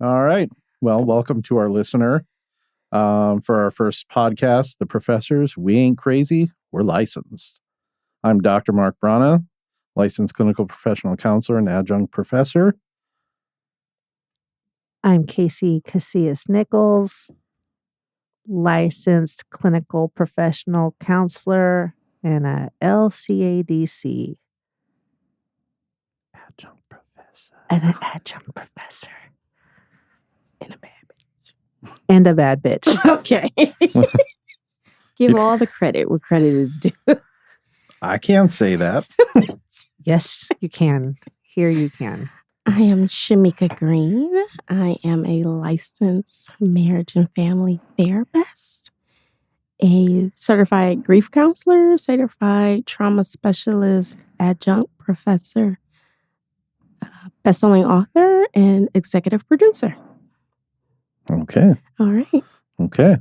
All right. Well, welcome to our listener for our first podcast, The Professors. We ain't crazy. We're licensed. I'm Dr. Mark Brana, licensed clinical professional counselor and adjunct professor. I'm Casey Casillas Nichols, licensed clinical professional counselor and a LCADC. Adjunct professor. And an adjunct professor. And a bad bitch. And a bad bitch. Okay. Give all the credit where credit is due. I can't say that. Yes, you can. Here you can. I am Shamika Green. I am a licensed marriage and family therapist, a certified grief counselor, certified trauma specialist, adjunct professor, best-selling author, and executive producer. Okay. All right. Okay.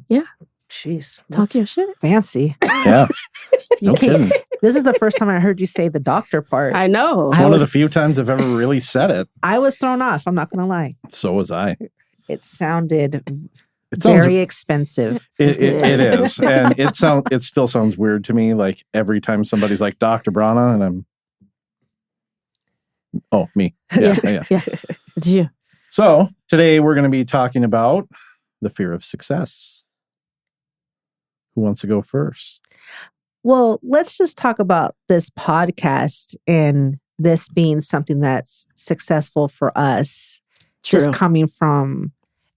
Jeez. Talk that's your shit. fancy. Yeah. You No can't. kidding. This is the first time I heard you say the doctor part. I know. It's I one of was- the few times I've ever really said it. I was thrown off. I'm not going to lie. So was I. It sounded It sounds very expensive. It is, and it still sounds weird to me. Like every time somebody's like Dr. Brana, and me. Yeah. It's you. So today we're going to be talking about the fear of success. Who wants to go first? Well, let's just talk about this podcast and this being something that's successful for us, True. just coming from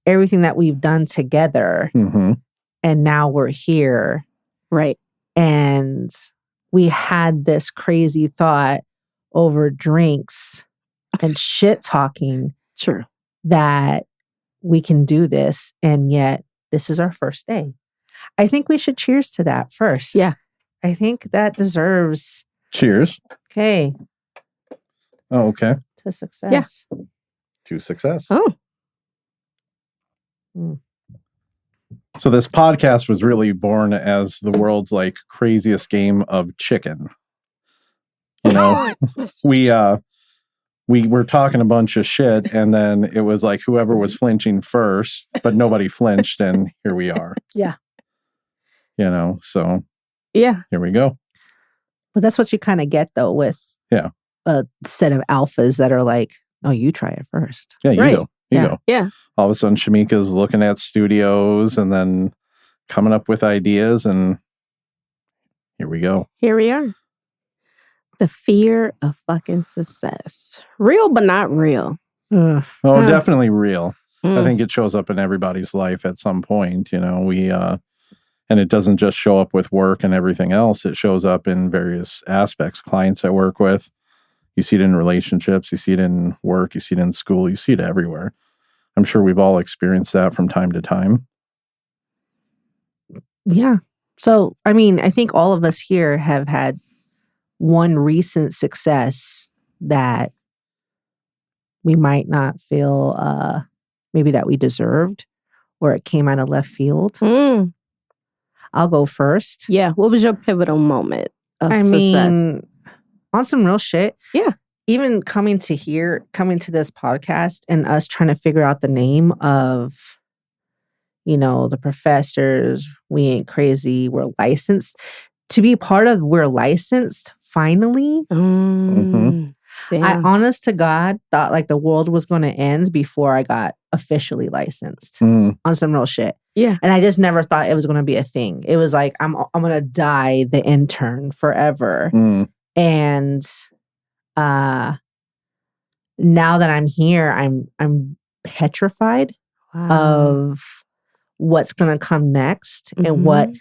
everything that we've done together. Mm-hmm. And now we're here. Right. And we had this crazy thought over drinks and shit talking True. that we can do this. And yet, this is our first day. I think we should cheers to that first. Yeah. I think that deserves, Cheers. okay, Oh, okay. to success. To success. Oh. So this podcast was really born as the world's like craziest game of chicken. You know, we were talking a bunch of shit, and then it was like whoever was flinching first, but nobody flinched, and here we are. Yeah. You know, so Yeah. here we go. But that's what you kind of get, though, with Yeah. a set of alphas that are like, oh, you try it first. Yeah, you Right. go. You Yeah. go. Yeah. All of a sudden, Shamika's looking at studios and then coming up with ideas, and here we go. Here we are. The fear of fucking success. Real, but not real. Ugh. Oh, Yeah. definitely real. I Mm. think it shows up in everybody's life at some point. You know, and it doesn't just show up with work and everything else. It shows up in various aspects. Clients I work with, you see it in relationships, you see it in work, you see it in school, you see it everywhere. I'm sure we've all experienced that from time to time. Yeah. So, I mean, I think all of us here have had one recent success that we might not feel maybe that we deserved or it came out of left field. Mm. I'll go first. Yeah. What was your pivotal moment of I success? mean, on some real shit. Yeah. Even coming to this podcast and us trying to figure out the name of, the professors, we ain't crazy, we're licensed. To be part of We're Licensed, finally, Damn. I honest to God thought like the world was going to end before I got officially licensed Mm, on some real shit. Yeah. And I just never thought it was going to be a thing. It was like, I'm going to die the intern forever. mm, And now that I'm here, I'm petrified Wow. of what's going to come next and what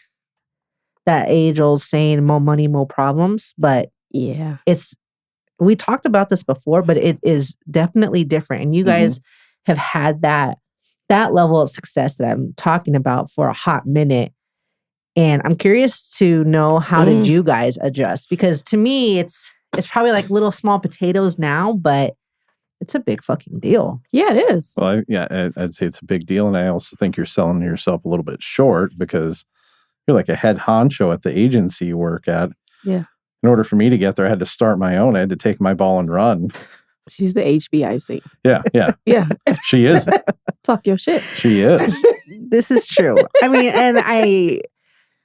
that age old saying, more money, more problems. But Yeah. we talked about this before, but it is definitely different. And you guys have had that level of success that I'm talking about for a hot minute. And I'm curious to know, how did you guys adjust? Because to me, it's probably like little small potatoes now, but it's a big fucking deal. Yeah, it is. Well, I'd say it's a big deal. And I also think you're selling yourself a little bit short because you're like a head honcho at the agency you work at. Yeah. In order for me to get there, I had to start my own. I had to take my ball and run. She's the HBIC. Yeah. Yeah. She is. Talk your shit. She is. This is true. I mean,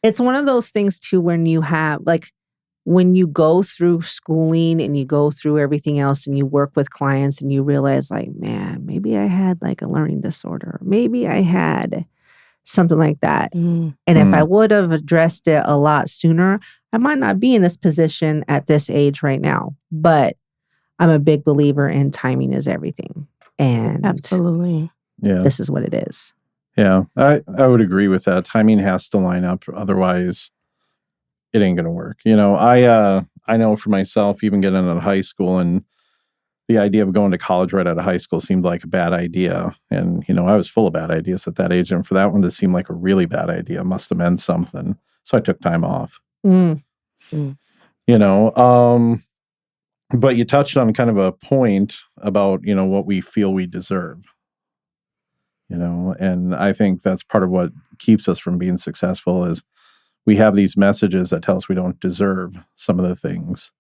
it's one of those things too, when you have when you go through schooling and you go through everything else and you work with clients and you realize man, maybe I had like a learning disorder. Maybe I had something like that. Mm. And if I would have addressed it a lot sooner, I might not be in this position at this age right now. But I'm a big believer in timing is everything. And Absolutely. Yeah. this is what it is. Yeah. I would agree with that. Timing has to line up. Otherwise, it ain't going to work. I know for myself, even getting out of high school, and the idea of going to college right out of high school seemed like a bad idea. And, I was full of bad ideas at that age. And for that one to seem like a really bad idea must have meant something. So I took time off. Mm. But you touched on kind of a point about, what we feel we deserve. And I think that's part of what keeps us from being successful is we have these messages that tell us we don't deserve some of the things,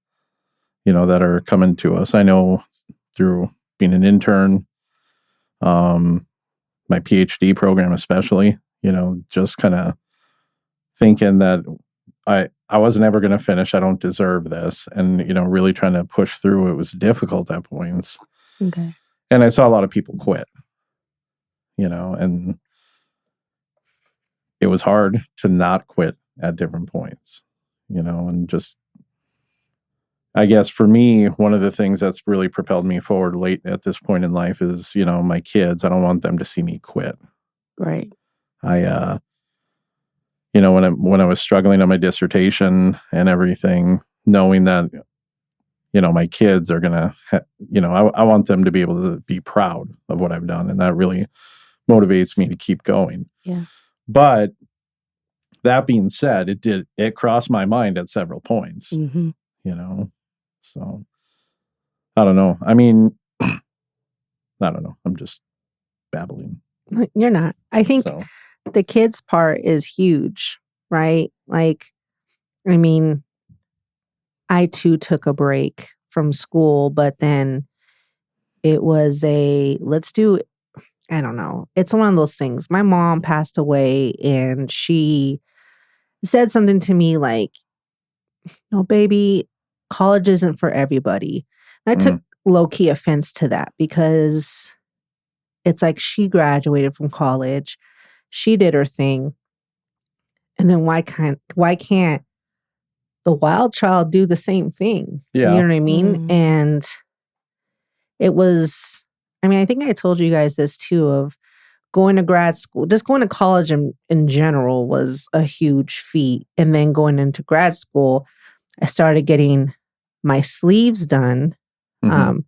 that are coming to us. I know through being an intern, my PhD program especially, just kind of thinking that I wasn't ever going to finish. I don't deserve this. And, really trying to push through. It was difficult at points. Okay. And I saw a lot of people quit, and it was hard to not quit at different points, and just, I guess for me, one of the things that's really propelled me forward late at this point in life is, my kids. I don't want them to see me quit. Right. I, when I was struggling on my dissertation and everything, knowing that, my kids are going to, I want them to be able to be proud of what I've done. And that really motivates me to keep going. Yeah. But that being said, it crossed my mind at several points, Mm-hmm. So I don't know. I mean, I don't know. I'm just babbling. You're not. I think So, the kids part is huge, right? I too took a break from school, but then it was I don't know. It's one of those things. My mom passed away and she said something to me like, no, baby, college isn't for everybody. And I took low-key offense to that because it's like she graduated from college. She did her thing. And then why can't the wild child do the same thing? Yeah. You know what I mean? Mm. And it was, I think I told you guys this too, of going to grad school, just going to college in general was a huge feat. And then going into grad school, I started getting my sleeves done. mhm.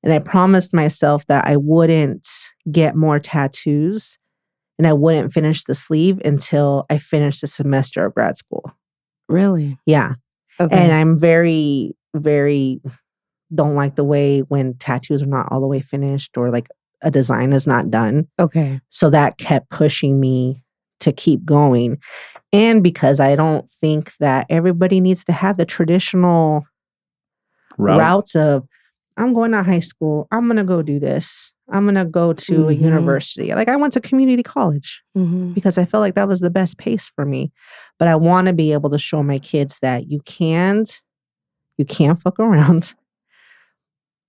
And I promised myself that I wouldn't get more tattoos and I wouldn't finish the sleeve until I finished the semester of grad school. Really? Yeah. Okay. And I'm very, very don't like the way when tattoos are not all the way finished or like a design is not done. Okay. So that kept pushing me to keep going. And because I don't think that everybody needs to have the traditional routes of, I'm going to high school. I'm going to go do this. I'm going to go to a Mhm. university. Like I went to community college Mm-hmm. because I felt like that was the best pace for me. But I want to be able to show my kids that you can't fuck around.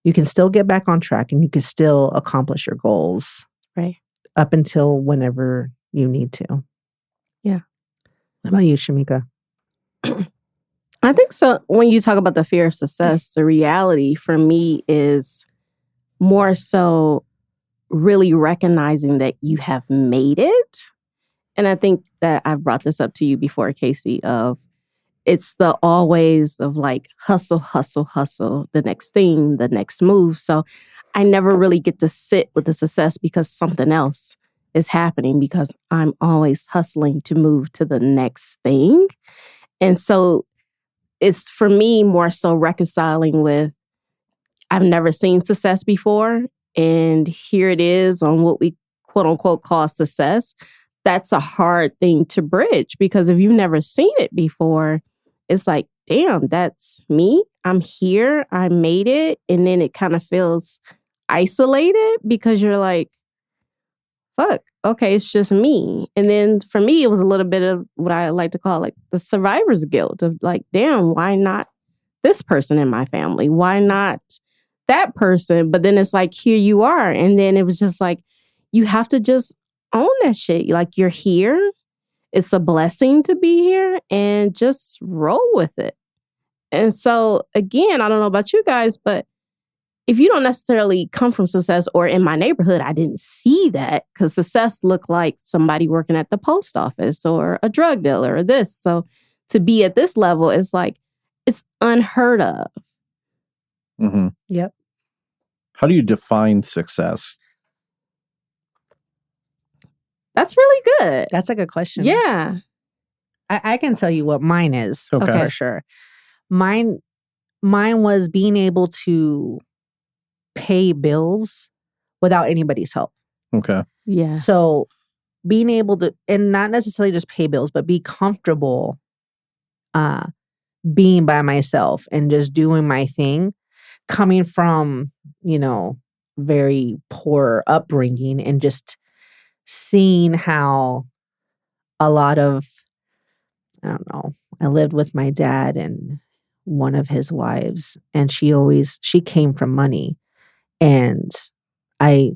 You can still get back on track and you can still accomplish your goals. Right. Up until whenever you need to. Yeah. What about you, Shamika? I think so. When you talk about the fear of success, the reality for me is more so really recognizing that you have made it. And I think that I've brought this up to you before, Casey, of it's the always of like hustle, hustle, hustle, the next thing, the next move. So I never really get to sit with the success because something else is happening because I'm always hustling to move to the next thing. And so it's for me more so reconciling with I've never seen success before. And here it is on what we quote unquote call success. That's a hard thing to bridge because if you've never seen it before, it's like, damn, that's me. I'm here, I made it, and then it kind of feels isolated because you're like, fuck, okay, it's just me. And then for me, it was a little bit of what I like to call like the survivor's guilt of like, damn, why not this person in my family? Why not that person? But then it's like, here you are. And then it was just like, you have to just own that shit. Like, you're here. It's a blessing to be here, and just roll with it. And so, again, I don't know about you guys, but if you don't necessarily come from success, or in my neighborhood, I didn't see that, because success looked like somebody working at the post office or a drug dealer or this. So to be at this level is like, it's unheard of. Mm-hmm. Yep. How do you define success? That's really good. That's a good question. Yeah. I can tell you what mine is. Okay. For sure. Mine was being able to pay bills without anybody's help. Okay. Yeah. So being able to, and not necessarily just pay bills, but be comfortable being by myself and just doing my thing, coming from, very poor upbringing, and just seeing how a lot of, I don't know, I lived with my dad and one of his wives, and she came from money. And I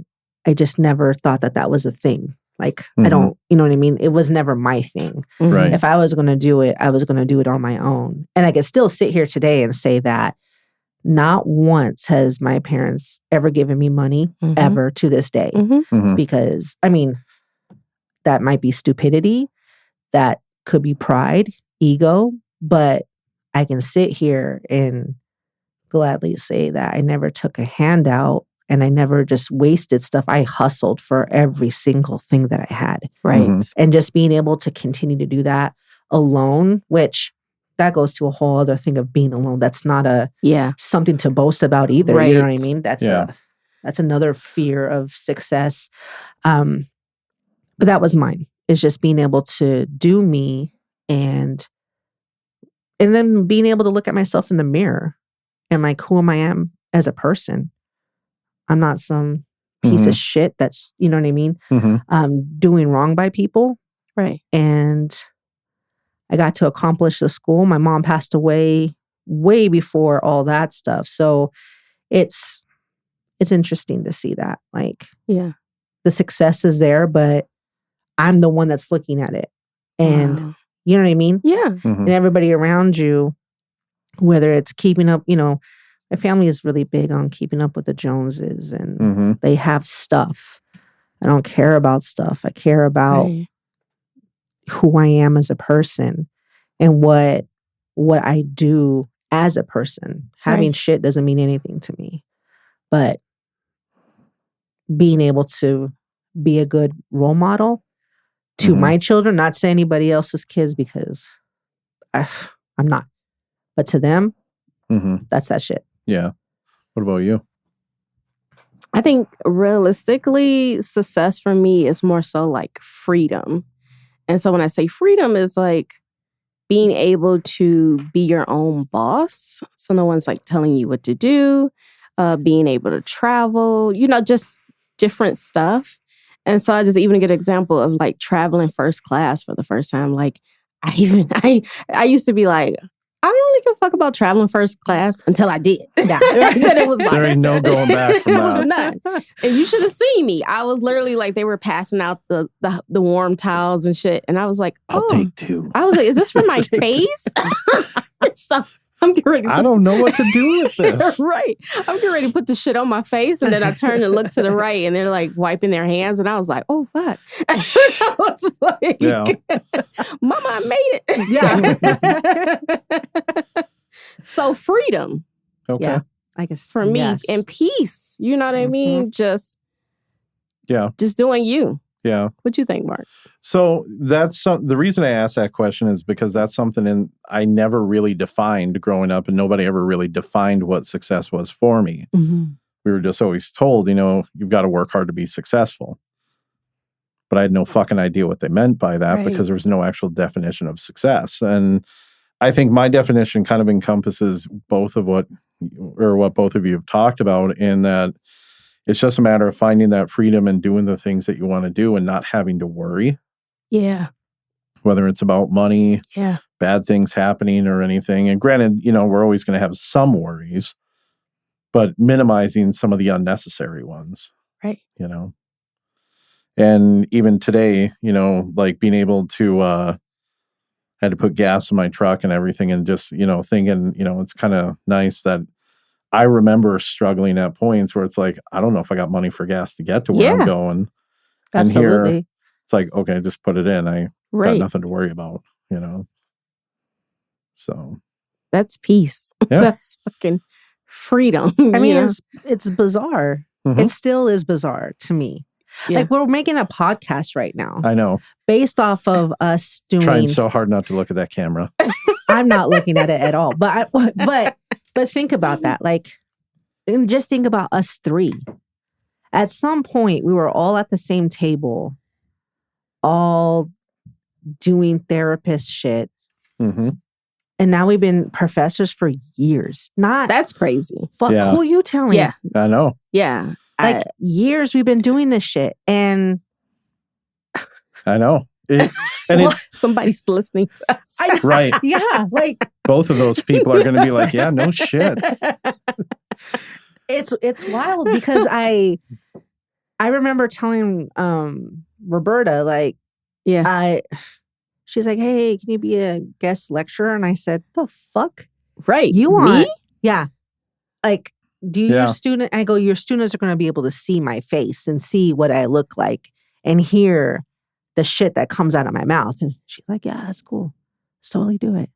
just never thought that was a thing. Like, I don't, you know what I mean? It was never my thing. Right. If I was going to do it, I was going to do it on my own. And I could still sit here today and say that not once has my parents ever given me money, ever, to this day. Because, I mean, that might be stupidity. That could be pride, ego. But I can sit here and gladly say that I never took a handout, and I never just wasted stuff. I hustled for every single thing that I had. Right. And just being able to continue to do that alone, which that goes to a whole other thing of being alone. That's not something to boast about either. Right. You know what I mean? That's another fear of success. But that was mine. It's just being able to do me, and then being able to look at myself in the mirror and like, who am I as a person? I'm not some piece of shit that's, you know what I mean? Doing wrong by people. Right. And I got to accomplish the school. My mom passed away way before all that stuff. So it's interesting to see that. Like, yeah, the success is there, but I'm the one that's looking at it. And you know what I mean? Yeah. And everybody around you, whether it's keeping up, my family is really big on keeping up with the Joneses, and they have stuff. I don't care about stuff. I care about who I am as a person and what I do as a person. Having shit doesn't mean anything to me. But being able to be a good role model to my children, not to anybody else's kids, because I'm not. But to them, that's that shit. Yeah. What about you? I think realistically, success for me is more so like freedom. And so when I say freedom, is like being able to be your own boss. So no one's like telling you what to do, being able to travel, just different stuff. And so I just even get an example of like traveling first class for the first time. Like I used to be like, I don't really give a fuck about traveling first class until I did. Then it was like, there ain't no going back from it that. was none. And you should have seen me. I was literally like, they were passing out the warm towels and shit. And I was like, I'll take two. I was like, is this for my face? So I'm getting ready. I don't know what to do with this. Right. I'm getting ready to put the shit on my face. And then I turned and looked to the right, and they're like wiping their hands. And I was like, oh, fuck. I was like, Mama, I made it. Yeah. So freedom. Okay. Yeah, I guess. For me, and peace. You know what I mean? Just doing you. Yeah. What you think, Mark? So that's the reason I asked that question is because that's something I never really defined growing up, and nobody ever really defined what success was for me. We were just always told, you've got to work hard to be successful. But I had no fucking idea what they meant by that because there was no actual definition of success. And I think my definition kind of encompasses both of what both of you have talked about, in that it's just a matter of finding that freedom and doing the things that you want to do and not having to worry, Yeah. whether it's about money, Yeah. bad things happening or anything. And granted, we're always going to have some worries, but minimizing some of the unnecessary ones, Right. And even today, like being able to, had to put gas in my truck and everything, and just, thinking, it's kind of nice that I remember struggling at points where it's like, I don't know if I got money for gas to get to where I'm Yeah. going. And here Absolutely. it's like, okay, just put it in. I got Right. nothing to worry about, So, That's peace. Yeah. That's fucking freedom. I mean, you know? it's bizarre. mhm, It still is bizarre to me. Yeah. Like we're making a podcast right now I know. based off of us doing. Trying so hard not to look at that camera. I'm not looking at it at all. But but think about that. Like, and just think about us three. At some point, we were all at the same table, all doing therapist shit, hmm and now we've been professors for years. Not That's crazy. fuck. Yeah. Who you telling? Yeah. I know. Yeah. Like years we've been doing this shit, and I know. And somebody's listening to us. I right. yeah, like Both of those people are going to be like, yeah, no shit. it's wild because I remember telling Roberta, like, Yeah. she's like, hey, can you be a guest lecturer? And I said, the fuck Right. you want? Me? Yeah, like, do Yeah. your student? I go, your students are going to be able to see my face and see what I look like and hear the shit that comes out of my mouth. And she's like, yeah, that's cool. Let's totally do it.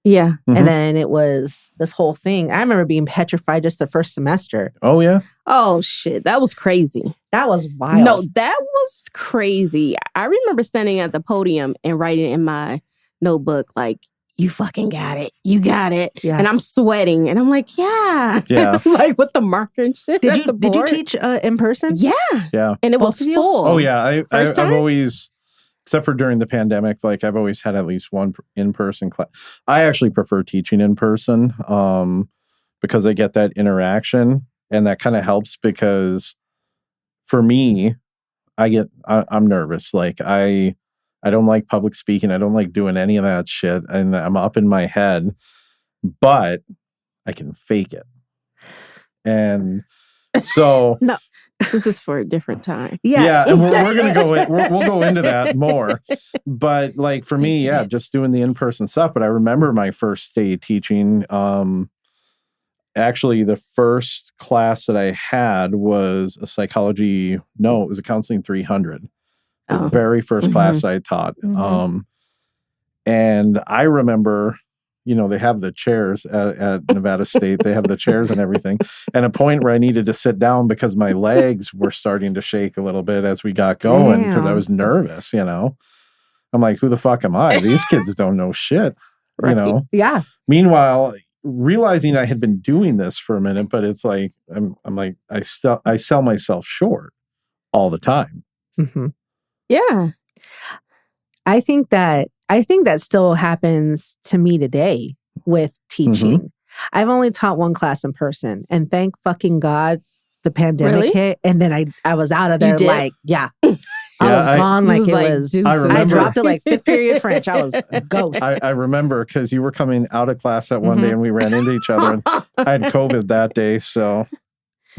Yeah. Mhm. And then it was this whole thing. I remember being petrified just the first semester. Oh, yeah. Oh shit. That was crazy. That was wild. No, that was crazy. I remember standing at the podium and writing in my notebook, like, you fucking got it. You got it. Yeah. And I'm sweating. And I'm like, yeah. Yeah. Like with the marker and shit. Did at you the did you board. teach in person? Yeah. Yeah. And it Both was of you? full. Oh, yeah. First I've time? always, except for during the pandemic, like I've always had at least one in-person class. I actually prefer teaching in person because I get that interaction, and that kind of helps because for me, I'm nervous. Like I don't like public speaking. I don't like doing any of that shit. And I'm up in my head, but I can fake it. And so This is for a different time. yeah, and we're gonna go in, we'll go into that more. But like for me, yeah, just doing the in-person stuff. But I remember my first day teaching. Actually, the first class that I had was a psychology. No, it was a counseling 300. The Oh. very first class I taught. Mhm. And I remember, they have the chairs at Nevada State. They have the chairs and everything. And a point where I needed to sit down because my legs were starting to shake a little bit as we got going because I Damn. was nervous, I'm like, who the fuck am I? These kids don't know shit, Right. Yeah. Meanwhile, realizing I had been doing this for a minute, but it's like, I'm like, I sell myself short all the time. hmm Yeah. I think that still happens to me today with teaching. I've only taught one class in person, and thank fucking God the pandemic Really? hit, and then I was out of You there. did? Like, yeah, Yeah, I was gone. You Like was it like, was. deuces. I I remember. dropped it like fifth period French. I was a ghost. I remember because you were coming out of class that one day and we ran into each other, and I had COVID that day. So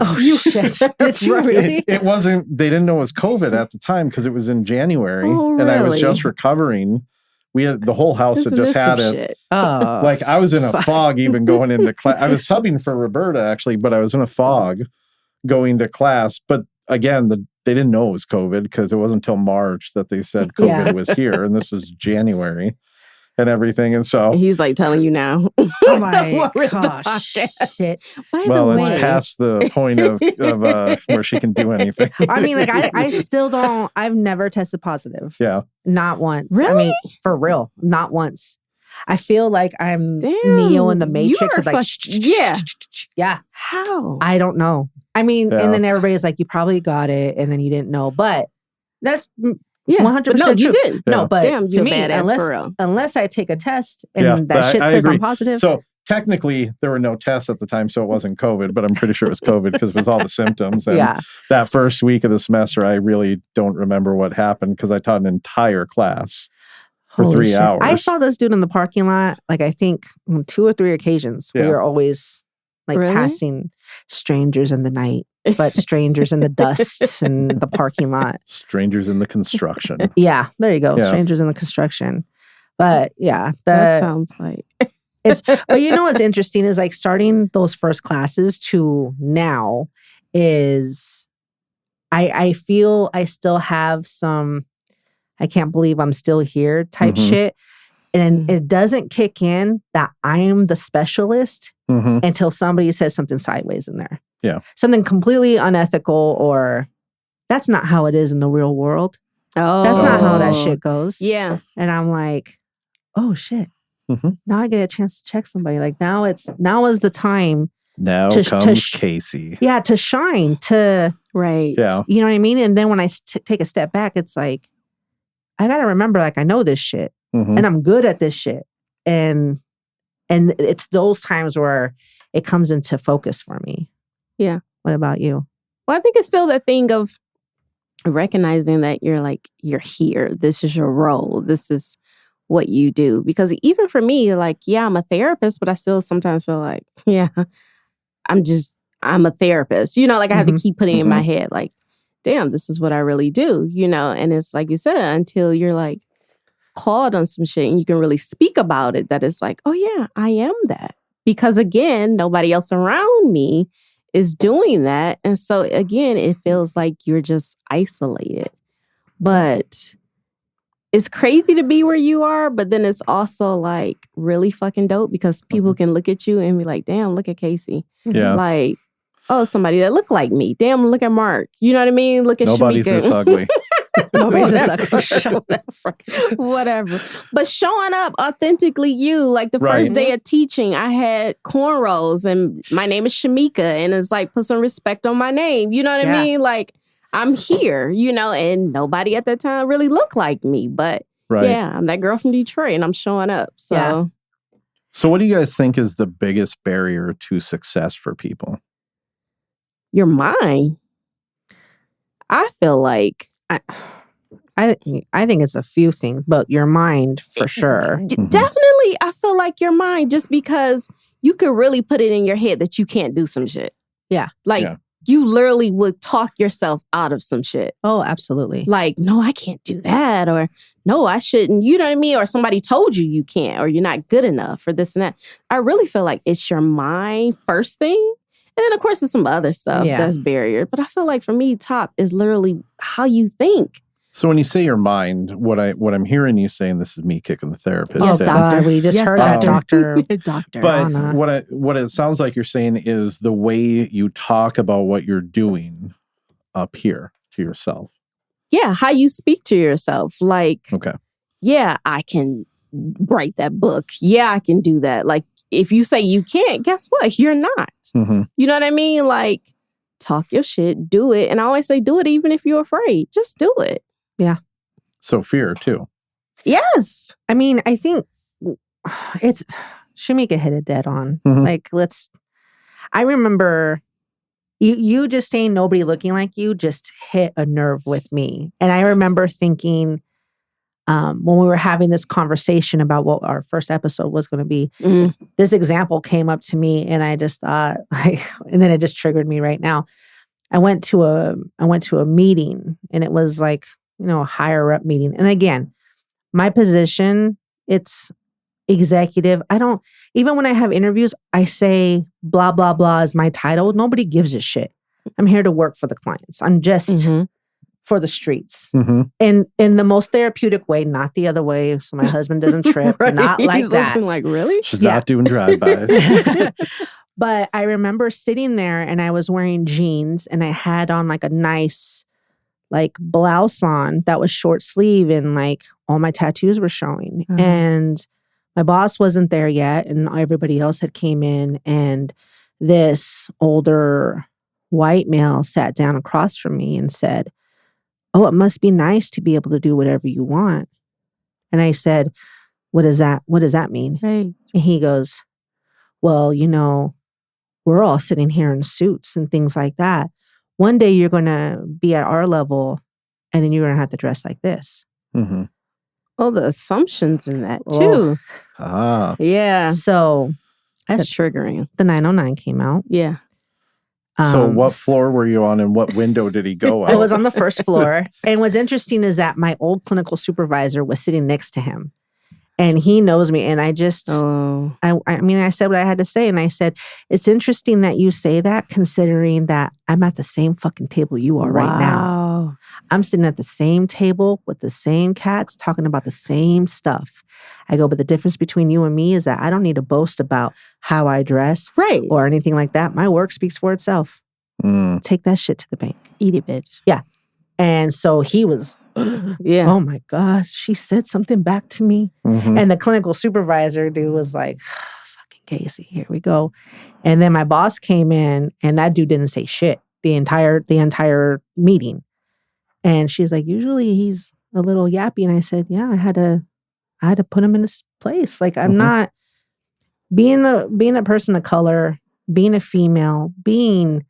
oh shit! Did you Right. really? it wasn't, they didn't know it was COVID at the time because it was in January Oh, and I was really? just recovering. We had the whole house had Isn't just this had some it. shit? Oh, Like I was in a fog even going into class. I was subbing for Roberta actually, but I was in a fog going to class. But again, they didn't know it was COVID because it wasn't until March that they said COVID Yeah. was here, and this was January and everything. And so, He's like telling you now. oh my What with the gosh! podcast? Shit. By well, the it's way, past the point of where she can do anything. I mean, like I still don't. I've never tested positive. Yeah. Not once. I Really? mean, for real, not once. I feel like I'm Damn, Neo in the you Matrix. are Of like, yeah. yeah. How? I don't know. I mean, Yeah. and then everybody's like, you probably got it, and then you didn't know. But that's Yeah, 100% but no, you true. didn't. Yeah. No, but Damn, to you're me, badass for real. unless I take a test and Yeah, that but shit I says I'm agree. positive. So technically, there were no tests at the time, so it wasn't COVID, but I'm pretty sure it was COVID because it was all the symptoms. And yeah. that first week of the semester, I really don't remember what happened because I taught an entire class for Holy 3 shit. hours. I saw this dude in the parking lot, like I think on 2 or 3 occasions. We Yeah. were always like Really? passing strangers in the night, but strangers in the dust in the parking lot. Strangers in the construction. Yeah, there you go. Yeah. Strangers in the construction. But yeah, That sounds like but you know what's interesting is like starting those first classes to now is I feel I still have some I can't believe I'm still here type Mhm. shit. And it doesn't kick in that I am the specialist hmm until somebody says something sideways in there. Yeah. Something completely unethical or that's not how it is in the real world. That's not how that shit goes. Yeah. And I'm like, oh shit. Mhm. Now I get a chance to check somebody. Like now is the time, Now To- comes to- Casey. yeah, to shine, to Right. Yeah. you know what I mean? And then when I take a step back, it's like, I got to remember, like, I know this shit Mhm. and I'm good at this shit. And it's those times where it comes into focus for me. Yeah. What about you? Well, I think it's still that thing of recognizing that you're here. This is your role. This is what you do. Because even for me, like, yeah, I'm a therapist, but I still sometimes feel like, yeah, I'm a therapist. You know, like I have to keep putting in my head, like, damn, this is what I really do, you know? And it's like you said, until you're like called on some shit and you can really speak about it, that it's like, oh yeah, I am that. Because again, nobody else around me is doing that. And so again, it feels like you're just isolated. But it's crazy to be where you are, but then it's also like really fucking dope because people can look at you and be like, damn, look at Casey. Yeah. Like, oh, somebody that looked like me. Damn, look at Mark. You know what I mean? Look at Nobody's Shamika. this ugly. Nobody's this Whatever. ugly. Shut the fuck up. Whatever. But showing up authentically you, like the Right. first day of teaching, I had cornrows and my name is Shamika and it's like put some respect on my name. You know what Yeah. I mean? Like I'm here, you know, and nobody at that time really looked like me. But Right. yeah, I'm that girl from Detroit and I'm showing up. So Yeah. So what do you guys think is the biggest barrier to success for people? your mind. I feel like I think it's a few things, but your mind for sure. Mhm. definitely I feel like your mind, just because you could really put it in your head that you can't do some shit. Yeah. Like Yeah. you literally would talk yourself out of some shit. Oh, absolutely. Like, no, I can't do that. Or no, I shouldn't. You know what I mean? Or somebody told you can't, or you're not good enough, or this and that. I really feel like it's your mind first thing. And then of course there's some other stuff Yeah. that's barrier. But I feel like for me, top is literally how you think. So when you say your mind, what I'm hearing you saying, this is me kicking the therapist. Yes, in. doctor. We just Yes, heard that, doctor. Doctor. But Anna. what it sounds like you're saying is the way you talk about what you're doing up here to yourself. Yeah, how you speak to yourself. Like, Okay. yeah, I can write that book. Yeah, I can do that. Like, if you say you can't, guess what? You're not. Mm-hmm. You know what I mean? Like, talk your shit, do it. And I always say, do it even if you're afraid. Just do it. So fear too. Yes. I mean, I think it's Shamika hit it dead on. Mhm. Like, I remember you just saying nobody looking like you just hit a nerve with me. And I remember thinking when we were having this conversation about what our first episode was going to be, this example came up to me and I just thought like, and then it just triggered me right now. I went to a meeting and it was like, you know, a higher up meeting. And again, my position, it's executive. Even when I have interviews, I say blah, blah, blah is my title. Nobody gives a shit. I'm here to work for the clients. I'm just for the streets. Mm-hmm. And in the most therapeutic way, not the other way. So my husband doesn't trip. Right. Not like He's that. listening like, really? She's Yeah. not doing drive-bys. But I remember sitting there and I was wearing jeans and I had on like a nice like blouse on that was short sleeve and like all my tattoos were showing. Mhm. And my boss wasn't there yet and everybody else had came in and this older white male sat down across from me and said, oh, it must be nice to be able to do whatever you want. And I said, what does that mean? Right. And he goes, well, we're all sitting here in suits and things like that. One day you're going to be at our level and then you're going to have to dress like this. Mm-hmm. Oh, the assumptions in that Oh. too. Ah. Yeah. So That's triggering. the 909 came out. Yeah. So what floor were you on and what window did he go out? I was on the first floor. And what's interesting is that my old clinical supervisor was sitting next to him. And he knows me. And I just, Oh. I mean, I said what I had to say. And I said, it's interesting that you say that considering that I'm at the same fucking table you are right now. Wow. I'm sitting at the same table with the same cats talking about the same stuff. I go, but the difference between you and me is that I don't need to boast about how I dress Right. or anything like that. My work speaks for itself. Mm. Take that shit to the bank. Eat it, bitch. And so he was, Yeah. oh my gosh, she said something back to me. Mhm. And the clinical supervisor dude was like, fucking Casey, here we go. And then my boss came in and that dude didn't say shit the entire meeting. And she's like, usually he's a little yappy. And I said, yeah, I had to put him in his place. Like I'm Mhm. not being a person of color, being a female, being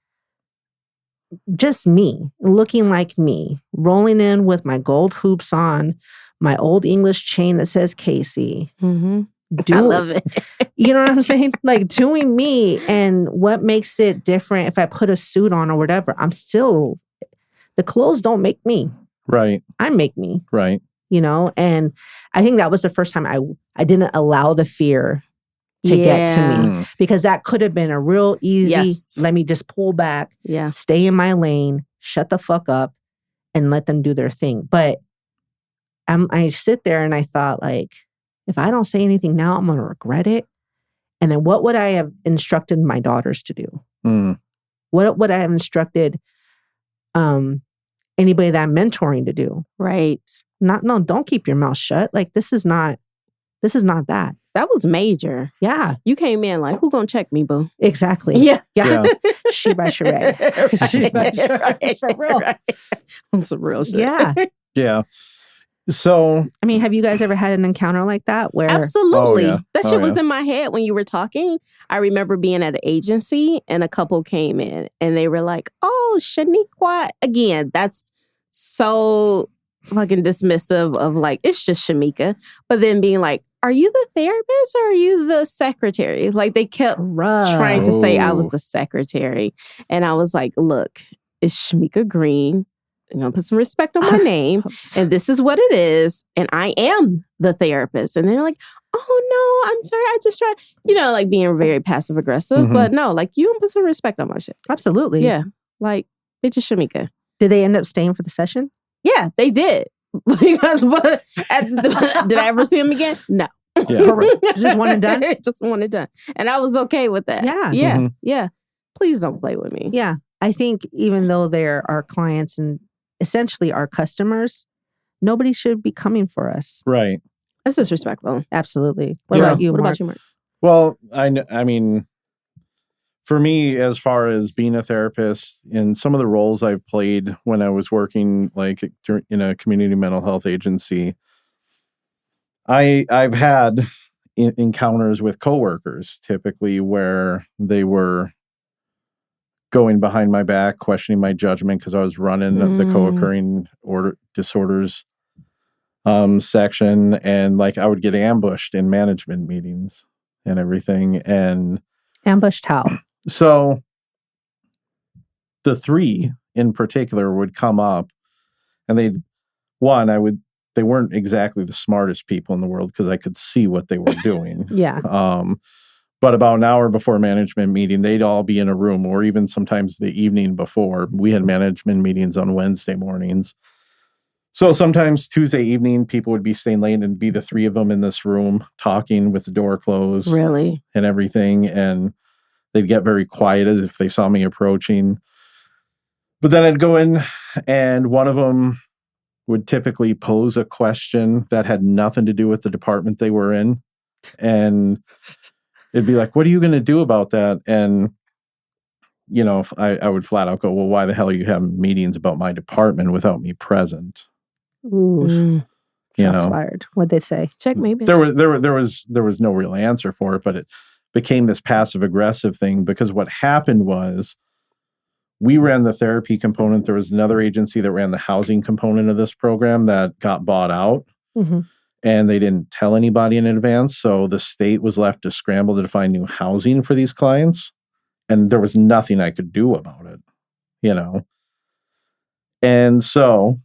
just me, looking like me, rolling in with my gold hoops on, my old English chain that says Casey. Mm-hmm. I Do- love it. You know what I'm saying? Like doing me, and what makes it different if I put a suit on or whatever, the clothes don't make me. Right. I make me, Right. and I think that was the first time I didn't allow the fear to get to Yeah. me, Mm. because that could have been a real easy, Yes. let me just pull back, Yeah. stay in my lane, shut the fuck up, and let them do their thing. But I sit there and I thought, like, if I don't say anything now, I'm going to regret it. And then what would I have instructed my daughters to do? Mm. What would I have instructed anybody that I'm mentoring to do? Right. No, don't keep your mouth shut. Like, this is not that. That was major. Yeah, You came in like, who gonna check me, boo? exactly. Yeah. Yeah. She by charade. She by charade, for real. On some real shit. Yeah. Yeah. So I mean, have you guys ever had an encounter like that where Absolutely. Oh, yeah. That Oh, shit was yeah. in my head when you were talking. I remember being at the agency and a couple came in and they were like, oh, Shaniqua. Again, that's so fucking dismissive of like, it's just Shamika. But then being like, are you the therapist or are you the secretary? Like they kept trying to say I was Oh. the secretary. And I was like, look, it's Shamika Green. I'm going to put some respect on my name. And this is what it is. And I am the therapist. And they're like, oh, no, I'm sorry. I just tried, like being very passive aggressive. Mhm. But no, like you put some respect on my shit. Absolutely. Yeah. Like, bitch is Shamika. Did they end up staying for the session? Yeah, they did. Because did I ever see him again? No. Yeah. For real? Just one and done? Just one and done. And I was okay with that. Yeah. Yeah. Mhm. Yeah. Please don't play with me. Yeah. I think even though they're our clients and essentially our customers, nobody should be coming for us. Right. That's disrespectful. Absolutely. What Yeah. about you, What Mark? about you, Mark? Well, I mean, for me, as far as being a therapist, in some of the roles I've played when I was working like in a community mental health agency, I've had encounters with coworkers typically where they were going behind my back, questioning my judgment because I was running the Mm. co-occurring disorders section, and like I would get ambushed in management meetings and everything. And Ambushed how? so the three in particular would come up and they weren't exactly the smartest people in the world because I could see what they were doing. Yeah. But about an hour before management meeting, they'd all be in a room, or even sometimes the evening before. We had management meetings on Wednesday mornings. So sometimes Tuesday evening, people would be staying late and be the three of them in this room talking with the door closed Really? and everything. And they'd get very quiet as if they saw me approaching. But then I'd go in and one of them would typically pose a question that had nothing to do with the department they were in. And it'd be like, what are you going to do about that? And if I would flat out go, well, why the hell are you having meetings about my department without me present? Ooh, Mm. shots know? fired. What'd they say? Check maybe. There was no real answer for it, but it became this passive aggressive thing because what happened was we ran the therapy component. There was another agency that ran the housing component of this program that got bought out, Mm-hmm. and they didn't tell anybody in advance. So the state was left to scramble to find new housing for these clients, and there was nothing I could do about it, And so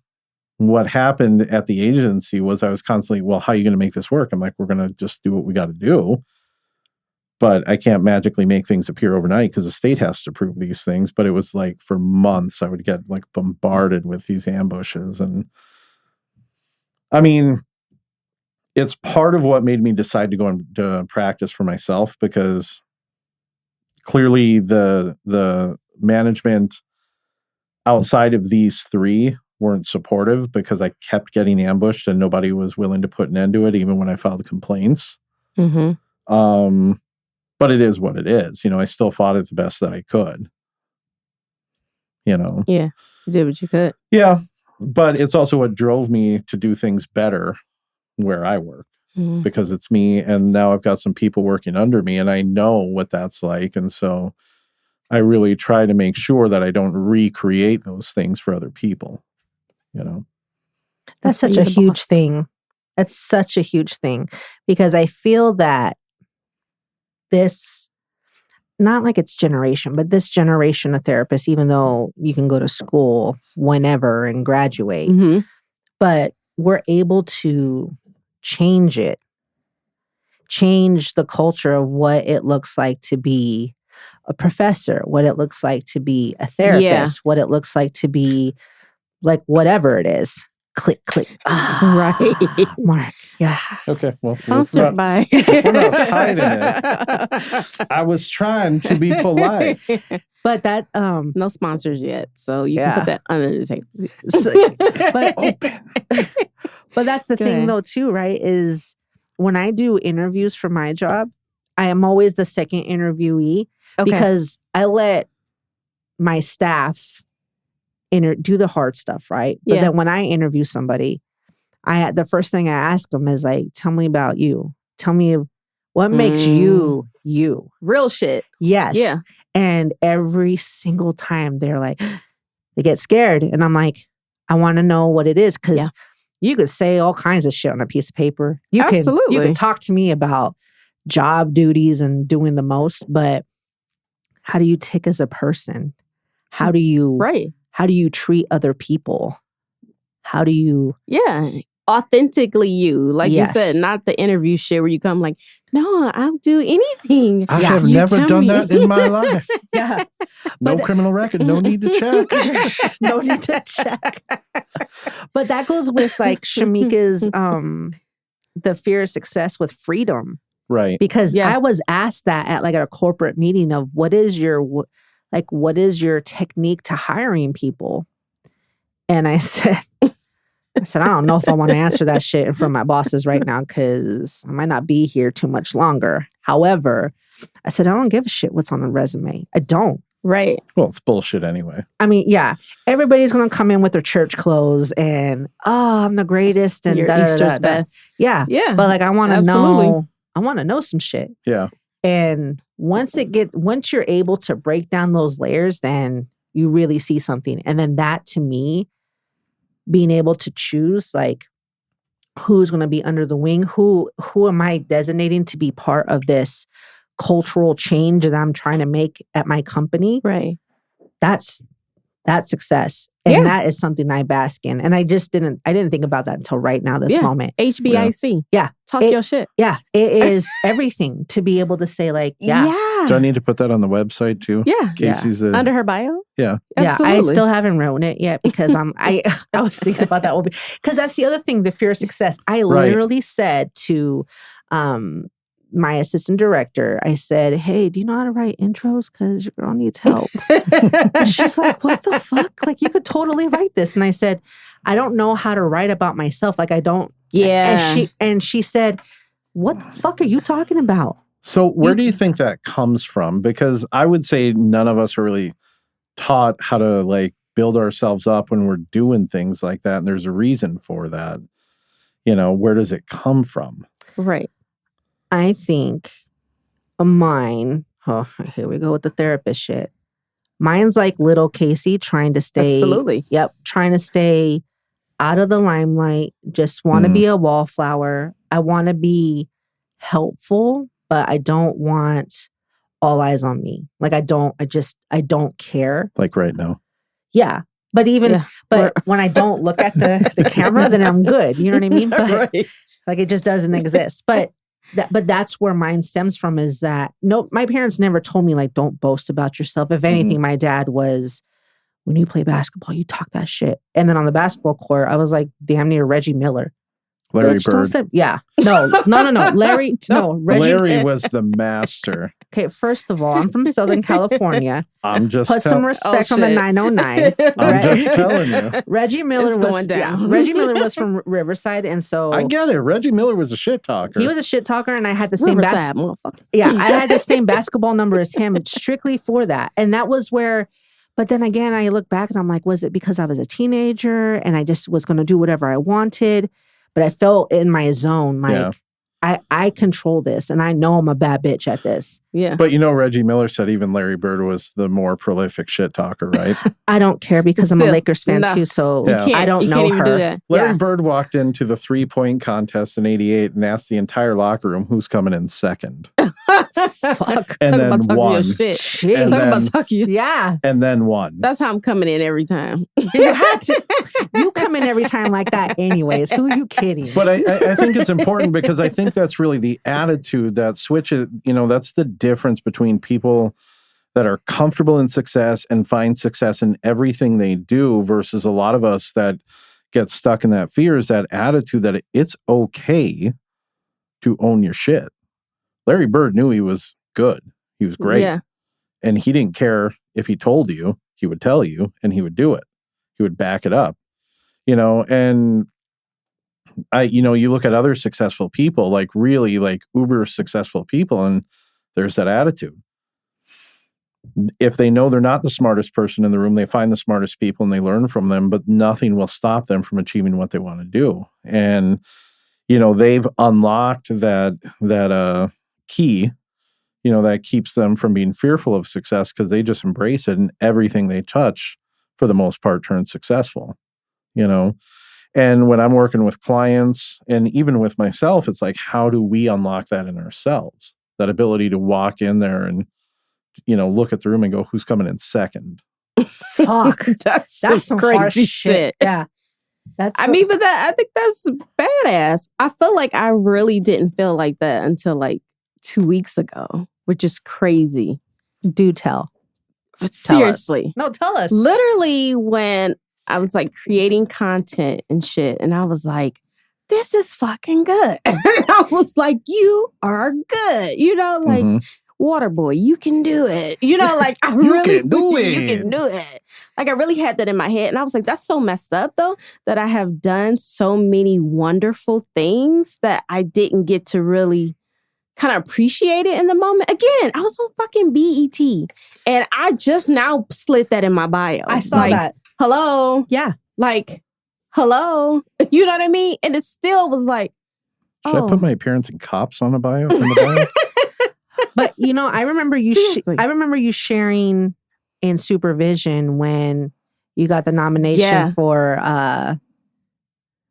what happened at the agency was I was constantly, well, how are you going to make this work? I'm like, we're going to just do what we got to do. But I can't magically make things appear overnight because the state has to approve these things. But it was like for months, I would get like bombarded with these ambushes. And I mean, it's part of what made me decide to go into practice for myself, because clearly the management outside of these three weren't supportive, because I kept getting ambushed and nobody was willing to put an end to it, even when I filed complaints. Mm-hmm. But it is what it is. I still fought it the best that I could. Yeah, you did what you could. Yeah, but it's also what drove me to do things better where I work, Mm-hmm. because it's me, and now I've got some people working under me, and I know what that's like. And so I really try to make sure that I don't recreate those things for other people. That's why such you're a the huge boss. thing. That's such a huge thing, because I feel that this, not like it's generation, but this generation of therapists, even though you can go to school whenever and graduate, Mm-hmm. but we're able to change the culture of what it looks like to be a professor, what it looks like to be a therapist, what it looks like to be like whatever it is. Click, click. Right. Mark. Yes. Okay. Well, Sponsored by. we're not hiding it. I was trying to be polite. But that No sponsors yet, so you Yeah. can put that under the table. but Open. But that's the Go thing, ahead. though, too, right? Is when I do interviews for my job, I am always the second interviewee, Okay. because I let my staff do the hard stuff, right? But Yeah. then when I interview somebody, the first thing I ask them is like, tell me about you. Tell me what makes you you. Real shit. Yes. Yeah. And every single time they're like, they get scared. And I'm like, I want to know what it is, because Yeah. you could say all kinds of shit on a piece of paper. You Absolutely. can talk to me about job duties and doing the most, but how do you tick as a person? How do you Right. how do you treat other people? How do you Yeah. Authentically you. Like Yes. you said, not the interview shit where you come like, no, I'll do anything. I Yeah. have You never tell done me. that in my life. Yeah. No But- criminal record. No need to check. No need to check. But that goes with like Shamika's the fear of success with freedom. Right. Because Yeah. I was asked that at like a corporate meeting of what is your technique to hiring people? And I said, I don't know if I want to answer that shit in front of my bosses right now, because I might not be here too much longer. However, I said, I don't give a shit what's on the resume. I don't. Right. Well, it's bullshit anyway. I mean, yeah, everybody's going to come in with their church clothes and, oh, I'm the greatest. And Your da, da, da, Easter's da. Beth. Yeah. Yeah. But like, I want to Absolutely. know some shit. Yeah. And once you're able to break down those layers, then you really see something. And then that, to me, being able to choose like who's going to be under the wing, who am I designating to be part of this cultural change that I'm trying to make at my company, Right. that's success. And Yeah. that is something I bask in. And I didn't think about that until right now, this Yeah. moment. HBIC. Yeah. Talk your shit. Yeah. It is everything to be able to say like, yeah. Do I need to put that on the website too? Yeah. Casey's Under her bio? Yeah. Absolutely. I still haven't written it yet, because I was thinking about that because that's the other thing, the fear of success. I Right. literally said to my assistant director, I said, hey, do you know how to write intros? Because your girl needs help. And she's like, what the fuck? Like, you could totally write this. And I said, I don't know how to write about myself. Like, I don't. Yeah. And she said, what the fuck are you talking about? So where do you think that comes from? Because I would say none of us are really taught how to like build ourselves up when we're doing things like that. And there's a reason for that. Where does it come from? Right. I think mine, here we go with the therapist shit. Mine's like little Casey trying to stay. Absolutely. Yep. Trying to stay out of the limelight. Just want to be a wallflower. I want to be helpful, but I don't want all eyes on me. Like I don't care. Like right now. Yeah. But when I don't look at the camera, then I'm good. You know what I mean? But Right. like it just doesn't exist. But that's where mine stems from, is that my parents never told me like, don't boast about yourself. If anything, my dad was, when you play basketball, you talk that shit. And then on the basketball court, I was like damn near Reggie Miller. Larry Bitch, don't Bird. say- yeah. No. Larry, no, Reggie. Larry was the master. Okay, first of all, I'm from Southern California. I'm just Put some respect on the shit. 909. I'm just telling you. Reggie Miller It's was going down. yeah, Reggie Miller was from Riverside, and so I get it. Reggie Miller was a shit talker. he was a shit talker, and I had the same Riverside, motherfucker. yeah, I had the same basketball number as him strictly for that, and that was where. But then again, I look back and I'm like, was it because I was a teenager and I just was going to do whatever I wanted? But I felt in my zone, like I control this, and I know I'm a bad bitch at this. Yeah. But Reggie Miller said even Larry Bird was the more prolific shit talker, right? I don't care because I'm a Still, Lakers fan no. too, so Yeah. You I don't you know can't her. even do that. Larry Yeah. Bird walked into the 3-point contest in '88 and asked the entire locker room who's coming in second. Fuck. And Talk then about talking won. your shit. Jeez. And Talk then- about talking your Yeah. And then won. That's how I'm coming in every time. You had to. You come in every time like that anyways. Who are you kidding? But I think it's important because I think that's really the attitude that switches, that's the difference between people that are comfortable in success and find success in everything they do versus a lot of us that get stuck in that fear, is that attitude that it's okay to own your shit. Larry Bird knew he was good. He was great. Yeah. And he didn't care if he told you, he would tell you and he would do it. He would back it up, and you look at other successful people, like really like uber successful people, and there's that attitude. If they know they're not the smartest person in the room, they find the smartest people and they learn from them, but nothing will stop them from achieving what they want to do. And, they've unlocked that key, that keeps them from being fearful of success because they just embrace it, and everything they touch for the most part turns successful, And when I'm working with clients and even with myself, it's like, how do we unlock that in ourselves? That ability to walk in there and, look at the room and go, who's coming in second? Fuck. That's That's some some harsh crazy shit. shit. Yeah. That's I mean, but I think that's badass. I feel like I really didn't feel like that until like 2 weeks ago, which is crazy. do tell. But Tell us. seriously, No, tell us. literally when I was like creating content and shit, and I was like, this is fucking good. I was like, you are good. Like, Mhm. water boy, you can do it. Like I You really can do You it. can do it. Like I really had that in my head. And I was like, that's so messed up though, that I have done so many wonderful things that I didn't get to really kind of appreciate it in the moment. Again, I was on fucking BET. And I just now slid that in my bio. I saw Like, that. Hello. Yeah. Like, hello. You know what I mean? And it still was like, Should I put my appearance in Cops on a bio? In the bio? But I remember you. Seriously. I remember you sharing in supervision when you got the nomination Yeah. for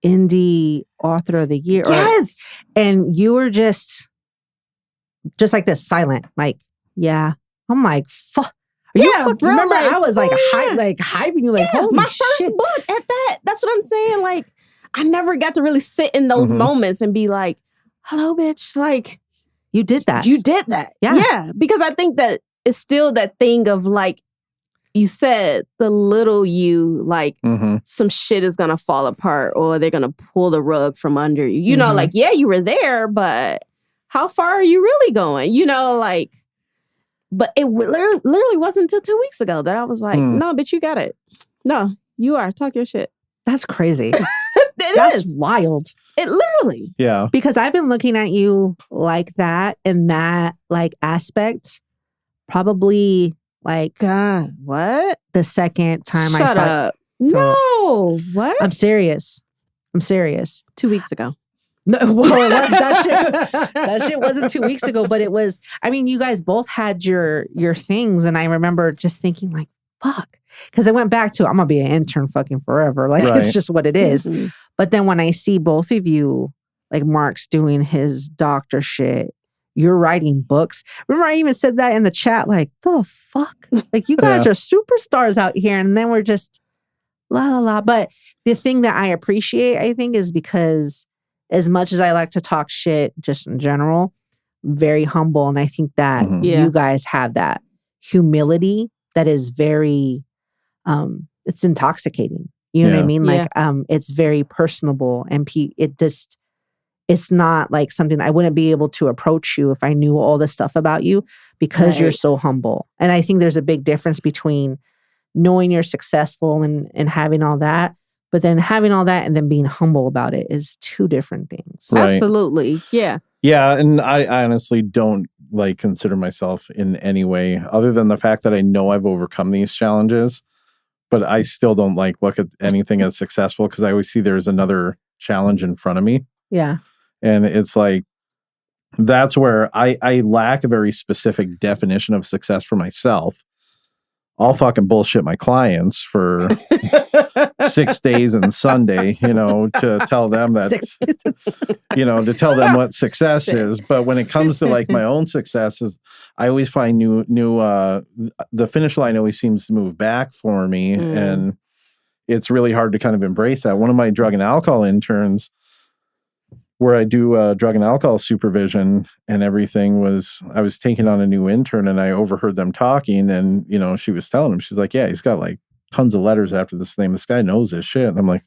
Indie Author of the Year. yes. And you were just like this, silent. Like, yeah. I'm like, fuck. Are you Yeah, fuck? bro, Remember, like, I was like, yeah. hyping you, like, Yeah, holy my shit. first book at that. That's what I'm saying. Like, I never got to really sit in those Mhm. moments and be like, hello, bitch. Like, You did that. you did that. Yeah. Yeah. Because I think that it's still that thing of like, you said the little you, like, Mhm. some shit is going to fall apart or they're going to pull the rug from under you. You know, Mhm. like, yeah, you were there, but how far are you really going? Like, but it literally wasn't until 2 weeks ago that I was like, Hmm. no, bitch, you got it. No, you are. Talk your shit. That's crazy. That's wild. It literally. Yeah. Because I've been looking at you like that in that like aspect, probably like God, what? the second time I Shut saw. up. No, what? I'm serious. 2 weeks ago. No, well, that shit wasn't 2 weeks ago, but it was. I mean, you guys both had your things, and I remember just thinking like, "Fuck," because I went back to I'm gonna be an intern fucking forever. Like Right. it's just what it is. Mhm. But then when I see both of you, like Mark's doing his doctor shit, you're writing books. Remember, I even said that in the chat, like, the fuck? Like, you guys Yeah. are superstars out here. And then we're just la la la. But the thing that I appreciate, I think, is because as much as I like to talk shit just in general, very humble. And I think that Mhm. Yeah. you guys have that humility that is very, it's intoxicating. You know what I Yeah. mean? Like, it's very personable and it's not like something I wouldn't be able to approach you if I knew all this stuff about you because you're Right. so humble. And I think there's a big difference between knowing you're successful and having all that, but then having all that and then being humble about it is two different things. Right. Absolutely. Yeah. Yeah, and I honestly don't like consider myself in any way other than the fact that I know I've overcome these challenges, but I still don't like look at anything as successful because I always see there's another challenge in front of me. Yeah. And it's like that's where I lack a very specific definition of success for myself. I'll fucking bullshit my clients for 6 days and Sunday, to tell them that, to tell them what success Shit. is. But when it comes to like my own successes, I always find the finish line always seems to move back for me. Mm. And it's really hard to kind of embrace that. One of my drug and alcohol interns, where I do drug and alcohol supervision and everything, I was taking on a new intern and I overheard them talking and, she was telling him, she's like, yeah, he's got like tons of letters after this name. This guy knows his shit. And I'm like,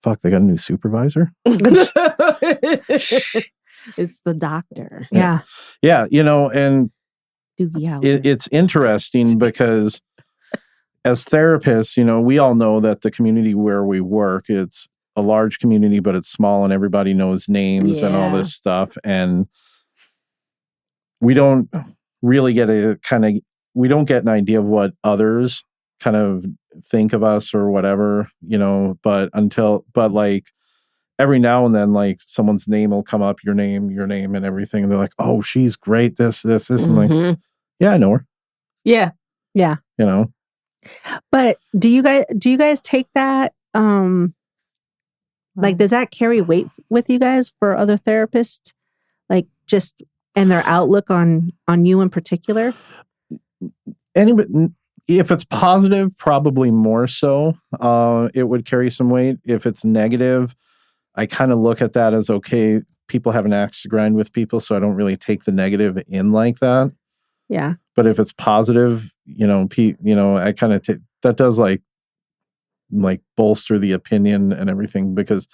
fuck, they got a new supervisor? It's the doctor. Yeah. Yeah. And Doogie Howser. it's interesting because as therapists, we all know that the community where we work, it's a large community, but it's small and everybody knows names and all Yeah. this stuff. And we don't really get we don't get an idea of what others kind of think of us or whatever, but like every now and then, like someone's name will come up, your name and everything. And they're like, oh, she's great. This. I'm like, Mhm. yeah, I know her, Yeah. But do you guys take that like does that carry weight with you guys for other therapists? Like just and their outlook on you in particular? Anybody, if it's positive, probably more so. It would carry some weight. If it's negative, I kind of look at that as okay. People have an axe to grind with people, so I don't really take the negative in like that. Yeah. But if it's positive, I kind of that does like bolster the opinion and everything because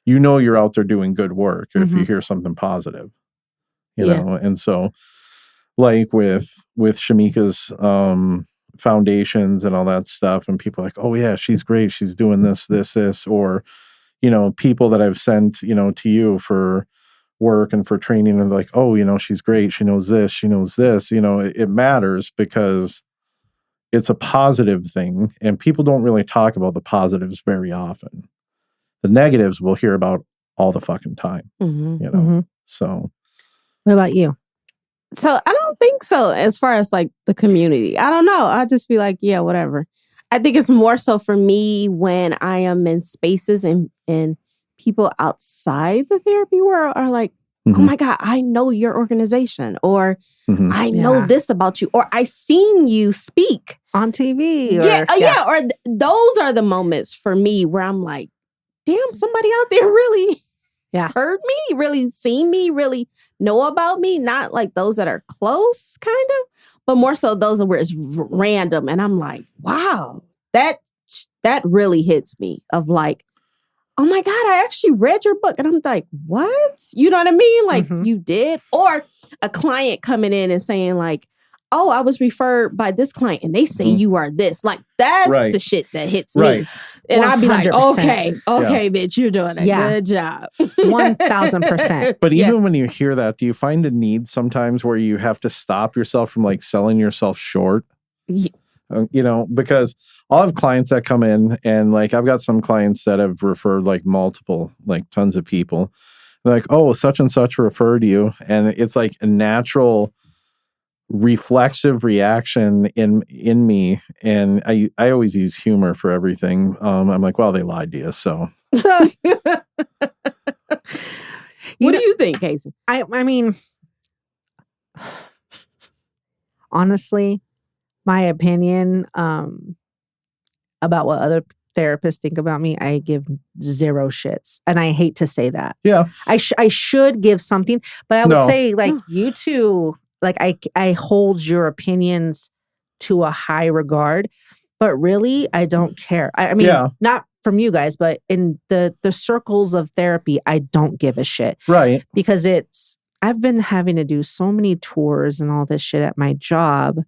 you're out there doing good work if you hear something positive, know. And so, like with Shamika's foundations and all that stuff, and people are like, oh yeah, she's great, she's doing this, or people that I've sent to you for work and for training, and they're like, oh, she's great, she knows this, it matters because it's a positive thing, and people don't really talk about the positives very often. The negatives we'll hear about all the fucking time, Mhm. So, What about you? So I don't think so as far as like the community. I don't know. I'll just be like, yeah, whatever. I think it's more so for me when I am in spaces and people outside the therapy world are like, oh Mhm. my God, I know your organization, or Mhm. I know Yeah. this about you, or I seen you speak. On TV? Those are the moments for me where I'm like, damn, somebody out there really heard me, really seen me, really know about me. Not like those that are close, kind of, but more so those where it's random. And I'm like, wow, that really hits me of like, oh my God, I actually read your book. And I'm like, what? You know what I mean? Like you did? Or a client coming in and saying like, oh, I was referred by this client and they say you are this. Like that's Right. the shit that hits Right. me. And I'd be like, 100%. okay, bitch, you're doing a Yeah. good job. 1000%. But Yeah. even when you hear that, do you find a need sometimes where you have to stop yourself from like selling yourself short? Ye- Because I'll have clients that come in and like I've got some clients that have referred like multiple, like tons of people. They're like, oh, such and such referred you. And it's like a natural reflexive reaction in me. And I always use humor for everything. I'm like, well, they lied to you. So What do you think, Casey? I mean, honestly, my opinion about what other therapists think about me, I give zero shits. And I hate to say that. yeah. I should give something, but I would No. say like you two, like I hold your opinions to a high regard, but really I don't care. I mean, Yeah. not from you guys, but in the circles of therapy, I don't give a shit Right. because I've been having to do so many tours and all this shit at my job.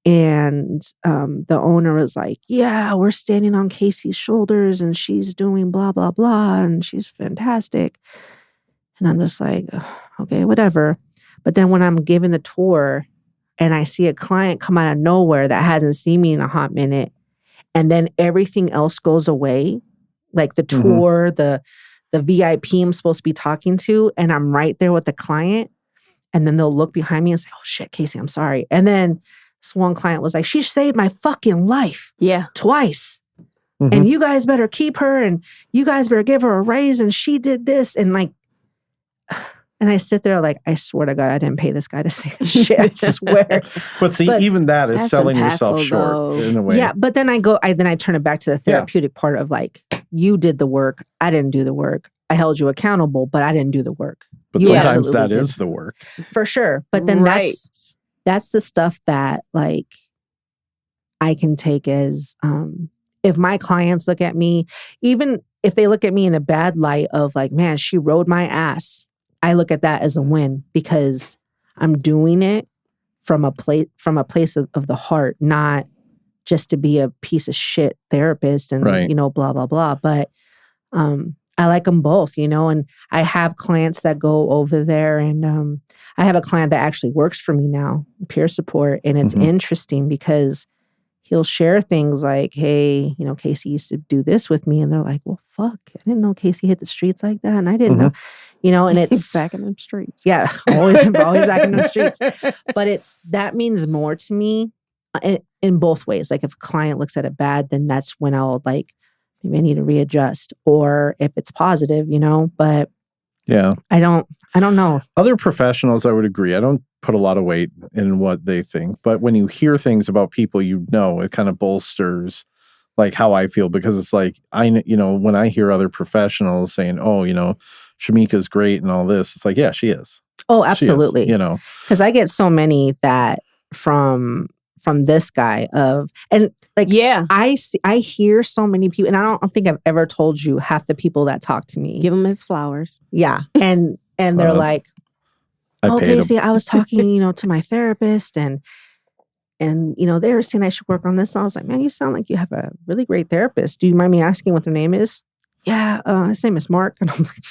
And the owner was like, yeah, we're standing on Casey's shoulders and she's doing blah, blah, blah. And she's fantastic. And I'm just like, "Ugh, okay, whatever. But then when I'm giving the tour and I see a client come out of nowhere that hasn't seen me in a hot minute, and then everything else goes away, like the Mhm. tour, the VIP I'm supposed to be talking to, and I'm right there with the client. And then they'll look behind me and say, oh shit, Casey, I'm sorry. And then this one client was like, she saved my fucking life Yeah. twice. Mhm. And you guys better keep her and you guys better give her a raise. And she did this. And like, and I sit there like, I swear to God, I didn't pay this guy to say this shit. I swear. But see, But even that is that's selling yourself impactful, short though. in a way. Yeah. But then I turn it back to the therapeutic part of like, you did the work. I didn't do the work. I held you accountable, but I didn't do the work. But You sometimes absolutely that did. is the work. For sure. But then right. that's the stuff that like I can take as if my clients look at me, even if they look at me in a bad light of like, man, she rode my ass, I look at that as a win because I'm doing it from a place of the heart, not just to be a piece of shit therapist and Right. blah blah blah. But I like them both, and I have clients that go over there, and I have a client that actually works for me now, peer support, and it's Mhm. interesting because he'll share things like, hey, Casey used to do this with me. And they're like, well, fuck, I didn't know Casey hit the streets like that. And I didn't know, and it's, back in them streets. yeah, always back in the streets. But that means more to me in both ways. Like if a client looks at it bad, then that's when I'll like, maybe I need to readjust. Or if it's positive, but Yeah. I don't know. Other professionals, I would agree. I don't put a lot of weight in what they think. But when you hear things about people, it kind of bolsters like how I feel because it's like, when I hear other professionals saying, oh, Shamika's great and all this, it's like, yeah, she is. Oh, She is, absolutely. Because I get so many that from this guy and like, Yeah. I hear so many people, and I don't think I've ever told you half the people that talk to me. Give him his flowers. Yeah. And they're like, I oh, paid him. Casey, I was talking, to my therapist and they were saying I should work on this. And I was like, man, you sound like you have a really great therapist. Do you mind me asking what their name is? Yeah, his name is Mark. And I'm like,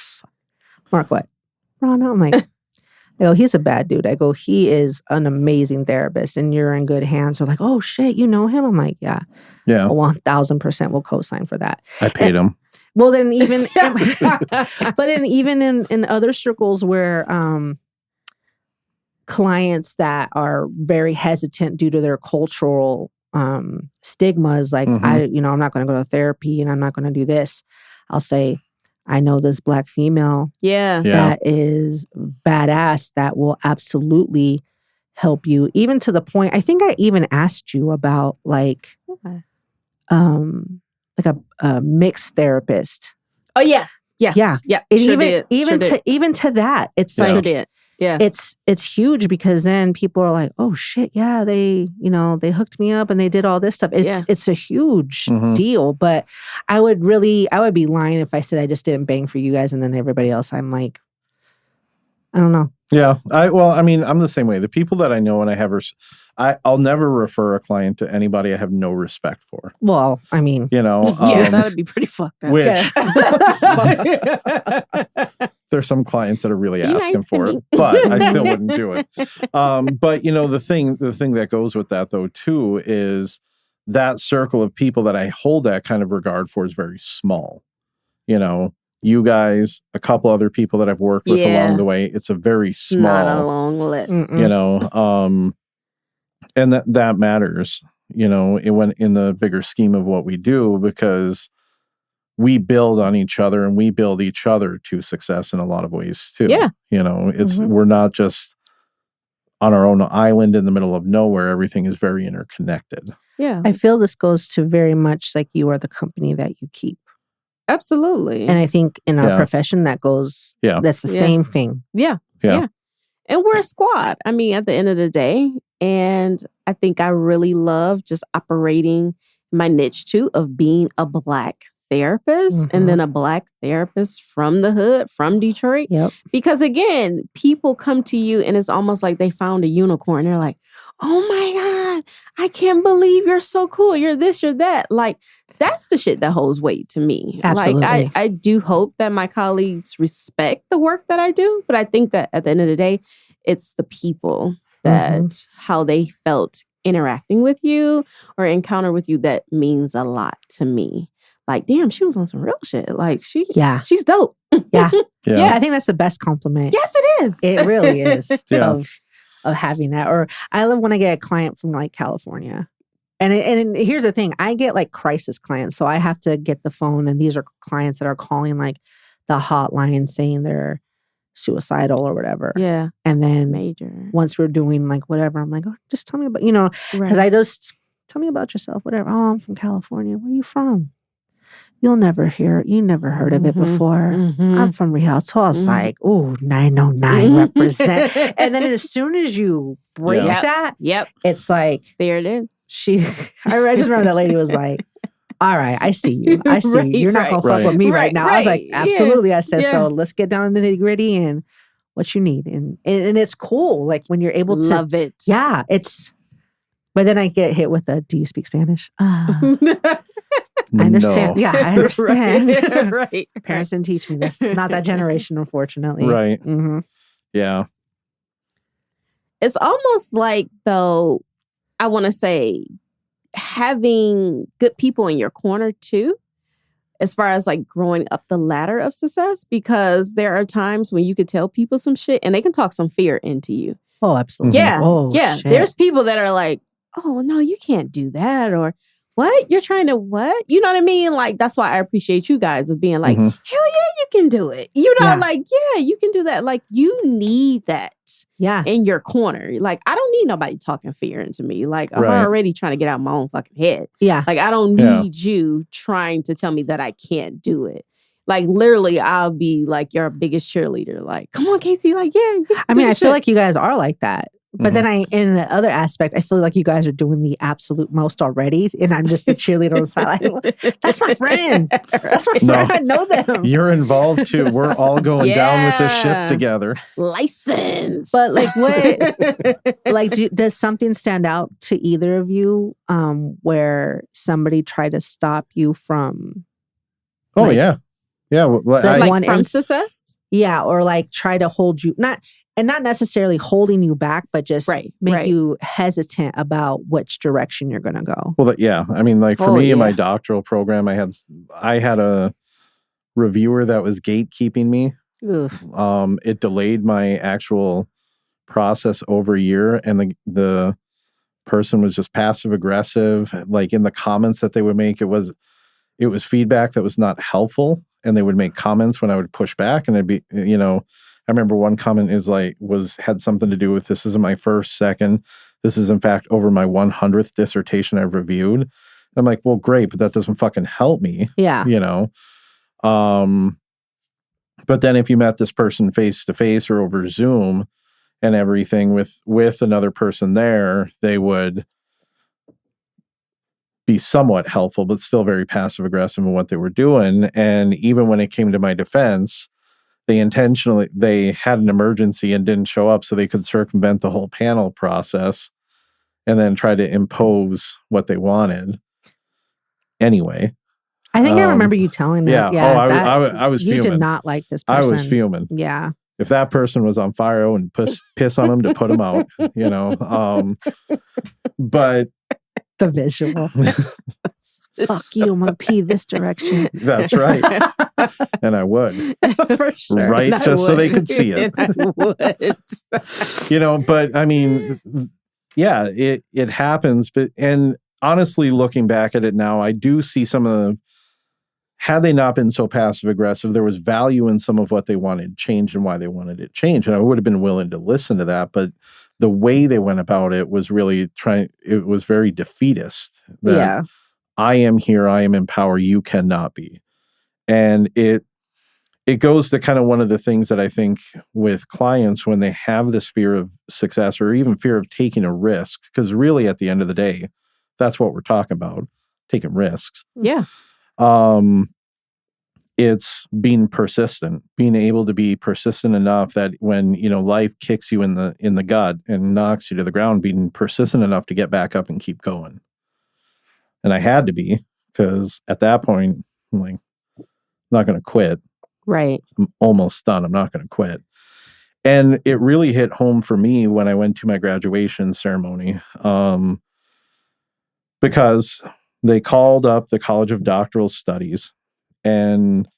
Mark what? Rana? I'm like, I go, he's a bad dude. I go, he is an amazing therapist and you're in good hands. They're like, oh shit, you know him? I'm like, yeah. Yeah. 1000% will co-sign for that. I paid him. Well, then even, but then even in other circles where clients that are very hesitant due to their cultural stigmas, like Mhm. I'm not going to go to therapy and I'm not going to do this. I'll say, I know this Black female Yeah. Yeah. that is badass that will absolutely help you, even to the point. I think I even asked you about like a mixed therapist. Oh yeah. Yeah. Yeah. Yeah. And Sure even did. even Sure to did. even to that, it's Yeah. Sure like did. Yeah. it's huge because then people are like, oh shit, yeah, they they hooked me up and they did all this stuff. It's a huge Mhm. deal. But I would be lying if I said I just didn't bang for you guys and then everybody else. I'm like, I don't know. Yeah. I'm the same way. The people that I know and I have, I'll never refer a client to anybody I have no respect for. Well, I mean, You know, Yeah, that would be pretty fucked up. which yeah. there's some clients that are really Be asking nice to for it, me. but I still wouldn't do it. But the thing that goes with that though too is that circle of people that I hold that kind of regard for is very small. You guys, a couple other people that I've worked with Yeah. along the way, it's a very It's not a small, long list. Mm-mm. And that matters, when in the bigger scheme of what we do, because we build on each other and we build each other to success in a lot of ways too. Yeah. We're not just on our own island in the middle of nowhere. Everything is very interconnected. Yeah, I feel this goes to very much like you are the company that you keep. absolutely. And I think in our Yeah. profession that goes, Yeah. that's the Yeah. same thing. Yeah. And we're a squad. I mean, at the end of the day. And I think I really love just operating my niche too of being a Black therapist and then a Black therapist from the hood, from Detroit. Yep. Because again, people come to you and it's almost like they found a unicorn. They're like, oh my God, I can't believe you're so cool. You're this, you're that. Like, that's the shit that holds weight to me. Absolutely. Like, I do hope that my colleagues respect the work that I do, but I think that at the end of the day, it's the people that how they felt interacting with you or encounter with you that means a lot to me. Like, damn, she was on some real shit. Like, Yeah. she's dope. Yeah. Yeah. I think that's the best compliment. Yes, it is. It really is Yeah. of having that. Or I love when I get a client from like California. And here's the thing, I get like crisis clients. So I have to get the phone and these are clients that are calling like the hotline saying they're suicidal or whatever. Yeah, And then major. once we're doing like whatever, I'm like, oh, just tell me about, because I just tell me about yourself, whatever. Oh, I'm from California. Where are you from? You never heard of it before. I'm from Rialto. I was like, oh, 909 represent. And then as soon as you break Yeah. that, Yep, it's like there it is. I just remember that lady was like, all right, I see you. I see Right, you. You're not going to fuck right. with me right, Right, now. I was like, right. Yeah. absolutely. I said, Yeah. so let's get down to the nitty gritty and what you need. And it's cool. Like when you're able to, Love it. yeah, but then I get hit with the, do you speak Spanish? I understand. No. Yeah, I understand. right. Parents didn't teach me this. Not that generation, unfortunately. Right. Mm-hmm. Yeah. It's almost like, though, I want to say having good people in your corner too, as far as like growing up the ladder of success, because there are times when you could tell people some shit and they can talk some fear into you. Oh, absolutely. Yeah. Oh, Yeah. shit. There's people that are like, oh, no, you can't do that. Or what? You're trying to what? You know what I mean? Like, that's why I appreciate you guys of being like, Mhm. hell yeah, you can do it. You know, Yeah. like, yeah, you can do that. Like, you need that Yeah. in your corner. Like, I don't need nobody talking fear into me. Like, I'm Right. already trying to get out my own fucking head. Yeah. Like, I don't Yeah. need you trying to tell me that I can't do it. Like, literally, I'll be like your biggest cheerleader. Like, come on, Casey. Like, yeah. you can I do mean, I this feel shit. like you guys are like that. But then in the other aspect, I feel like you guys are doing the absolute most already. And I'm just the cheerleader on the side. Like, that's my friend. That's my No. friend. I know them. You're involved too. We're all going down with this ship Yeah. together. License. But like what, like does something stand out to either of you where somebody tried to stop you from, Oh Like- yeah. Yeah. Well, The, I- like one from ins- success? yeah, or like try to hold you, not necessarily holding you back, but just Right, make right. you hesitant about which direction you're going to go. well, yeah. I mean, like for Oh, me in my yeah. doctoral program, I had a reviewer that was gatekeeping me. Ugh. It delayed my actual process over a year, and the person was just passive aggressive. Like in the comments that they would make, it was feedback that was not helpful, and they would make comments when I would push back, and it'd be, I remember one comment had something to do with, this isn't my first, second. This is in fact over my 100th dissertation I've reviewed. I'm like, well, great, but that doesn't fucking help me, Yeah. But then if you met this person face to face or over Zoom and everything with another person there, they would be somewhat helpful, but still very passive aggressive in what they were doing. And even when it came to my defense, they had an emergency and didn't show up so they could circumvent the whole panel process and then try to impose what they wanted anyway. I think I remember you telling me. Yeah. I was you fuming. did not like this I person. was fuming. Yeah. If that person was on fire, I wouldn't piss on them to put them out, you know. But the visual. Fuck you, I'm gonna pee this direction. That's right. And I would. For sure. Right? And I Just so they would. could see it. And I would. You know, but I mean, yeah, it happens. But and honestly, looking back at it now, I do see some of the, had they not been so passive aggressive, there was value in some of what they wanted changed and why they wanted it changed. And I would have been willing to listen to that. But the way they went about it was really it was very defeatist. Yeah. I am here, I am in power, you cannot be. And it goes to kind of one of the things that I think with clients when they have this fear of success or even fear of taking a risk, because really at the end of the day, that's what we're talking about, taking risks. Yeah. It's being persistent, being able to be persistent enough that when, you know, life kicks you in the gut and knocks you to the ground, being persistent enough to get back up and keep going. And I had to be, because at that point, I'm like, I'm not going to quit. Right. I'm almost done. I'm not going to quit. And it really hit home for me when I went to my graduation ceremony, because they called up the College of Doctoral Studies, and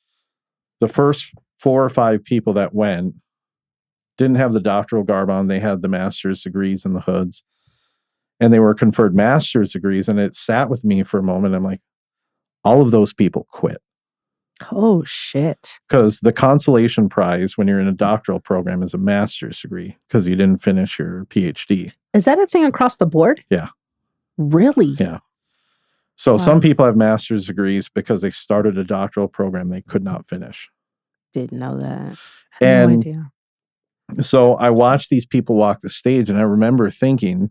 the first 4 or 5 people that went didn't have the doctoral garb on. They had the master's degrees in the hoods. And they were conferred master's degrees. And it sat with me for a moment. I'm like, all of those people quit. Oh, shit. Because the consolation prize when you're in a doctoral program is a master's degree because you didn't finish your PhD. Is that a thing across the board? Yeah. Really? Yeah. So some people have master's degrees because they started a doctoral program they could not finish. Didn't know that. I had no And idea. so I watched these people walk the stage, and I remember thinking,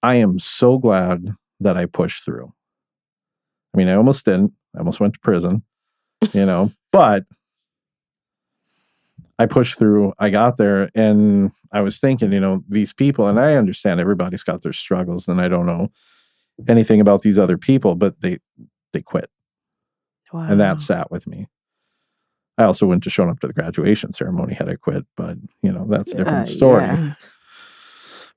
I am so glad that I pushed through. I mean, I almost didn't. I almost went to prison, you know, but I pushed through. I got there, and I was thinking, you know, these people, and I understand everybody's got their struggles, and I don't know anything about these other people, but they quit. Wow. And that sat with me. I also wouldn't have shown up to the graduation ceremony had I quit, but you know, that's a different story. Yeah.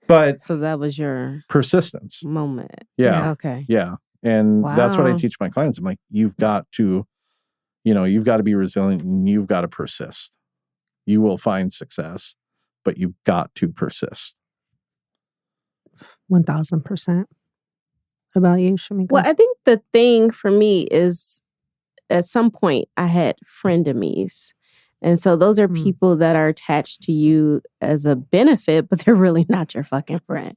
But So that was your persistence. moment. Yeah. Okay. Yeah. And that's what I Wow. teach my clients. I'm like, you've got to, you know, you've got to be resilient and you've got to persist. You will find success, but you've got to persist. 1000%. About you, Shamika? Well, I think the thing for me is at some point I had frenemies. And so those are people that are attached to you as a benefit, but they're really not your fucking friend.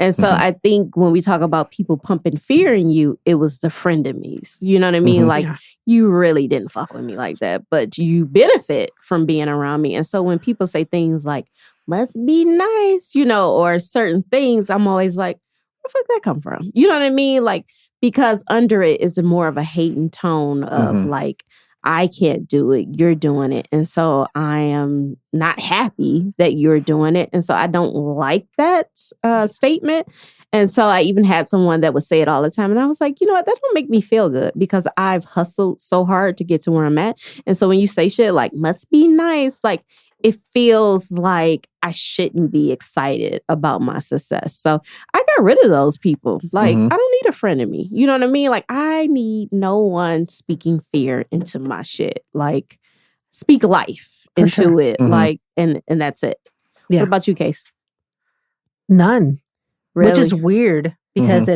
And so I think when we talk about people pumping fear in you, it was the frenemies. You know what I mean? Mhm. Like, Yeah. you really didn't fuck with me like that, but you benefit from being around me. And so when people say things like, must be nice, you know, or certain things, I'm always like, where the fuck that come from? You know what I mean? Like, because under it is more of a hating tone of like, I can't do it, you're doing it. And so I am not happy that you're doing it. And so I don't like that statement. And so I even had someone that would say it all the time. And I was like, you know what? That don't make me feel good because I've hustled so hard to get to where I'm at. And so when you say shit like, must be nice, like, it feels like I shouldn't be excited about my success. So I got rid of those people. Like, I don't need a friend of me. You know what I mean? Like, I need no one speaking fear into my shit. Like, speak life For into sure. it. Like, and that's it. Yeah. What about you, Case? None. Really? Which is weird because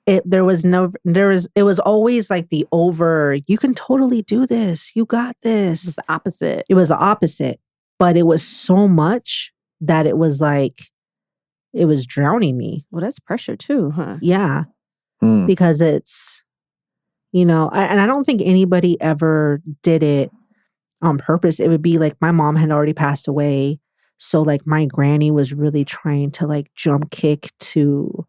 it was always like the over, you can totally do this. You got It's this. the opposite. It was the opposite, but it was so much that it was like, it was drowning me. Well, that's pressure too, huh? Yeah. Mm. Because it's, you know, and I don't think anybody ever did it on purpose. It would be like my mom had already passed away. So like my granny was really trying to like jump kick to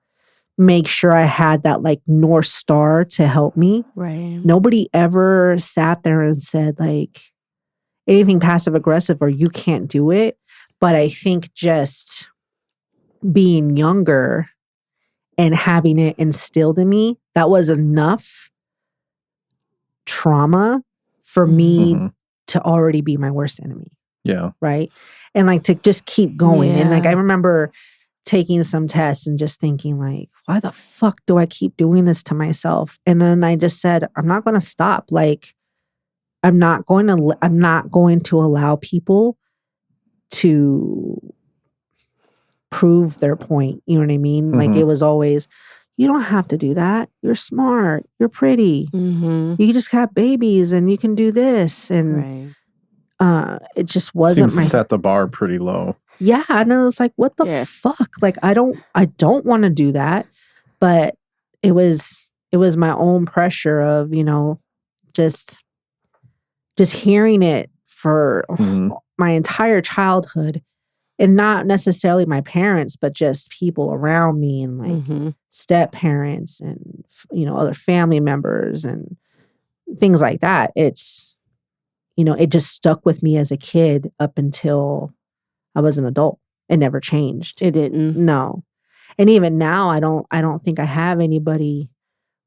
make sure I had that like North Star to help me. Right. Nobody ever sat there and said like, anything passive aggressive or you can't do it. But I think just being younger and having it instilled in me, that was enough trauma for me Mhm. to already be my worst enemy. Yeah. Right. And like to just keep going. And like Yeah. I remember taking some tests and just thinking like, why the fuck do I keep doing this to myself? And then I just said, I'm not going to stop. Like I'm not going to allow people to prove their point. You know what I mean? Like Mhm. it was always, you don't have to do that. You're smart. You're pretty. Mm-hmm. You just have babies and you can do this. And Right. it just wasn't Seems to my set the bar pretty low. yeah. And it's like, what the Yeah. fuck? Like I don't want to do that. But it was my own pressure of, you know, just hearing it for Mhm. my entire childhood. And not necessarily my parents, but just people around me and like Mm-hmm. step parents and, you know, other family members and things like that. It's, you know, it just stuck with me as a kid up until I was an adult. It never changed. It didn't. No. And even now, I don't think I have anybody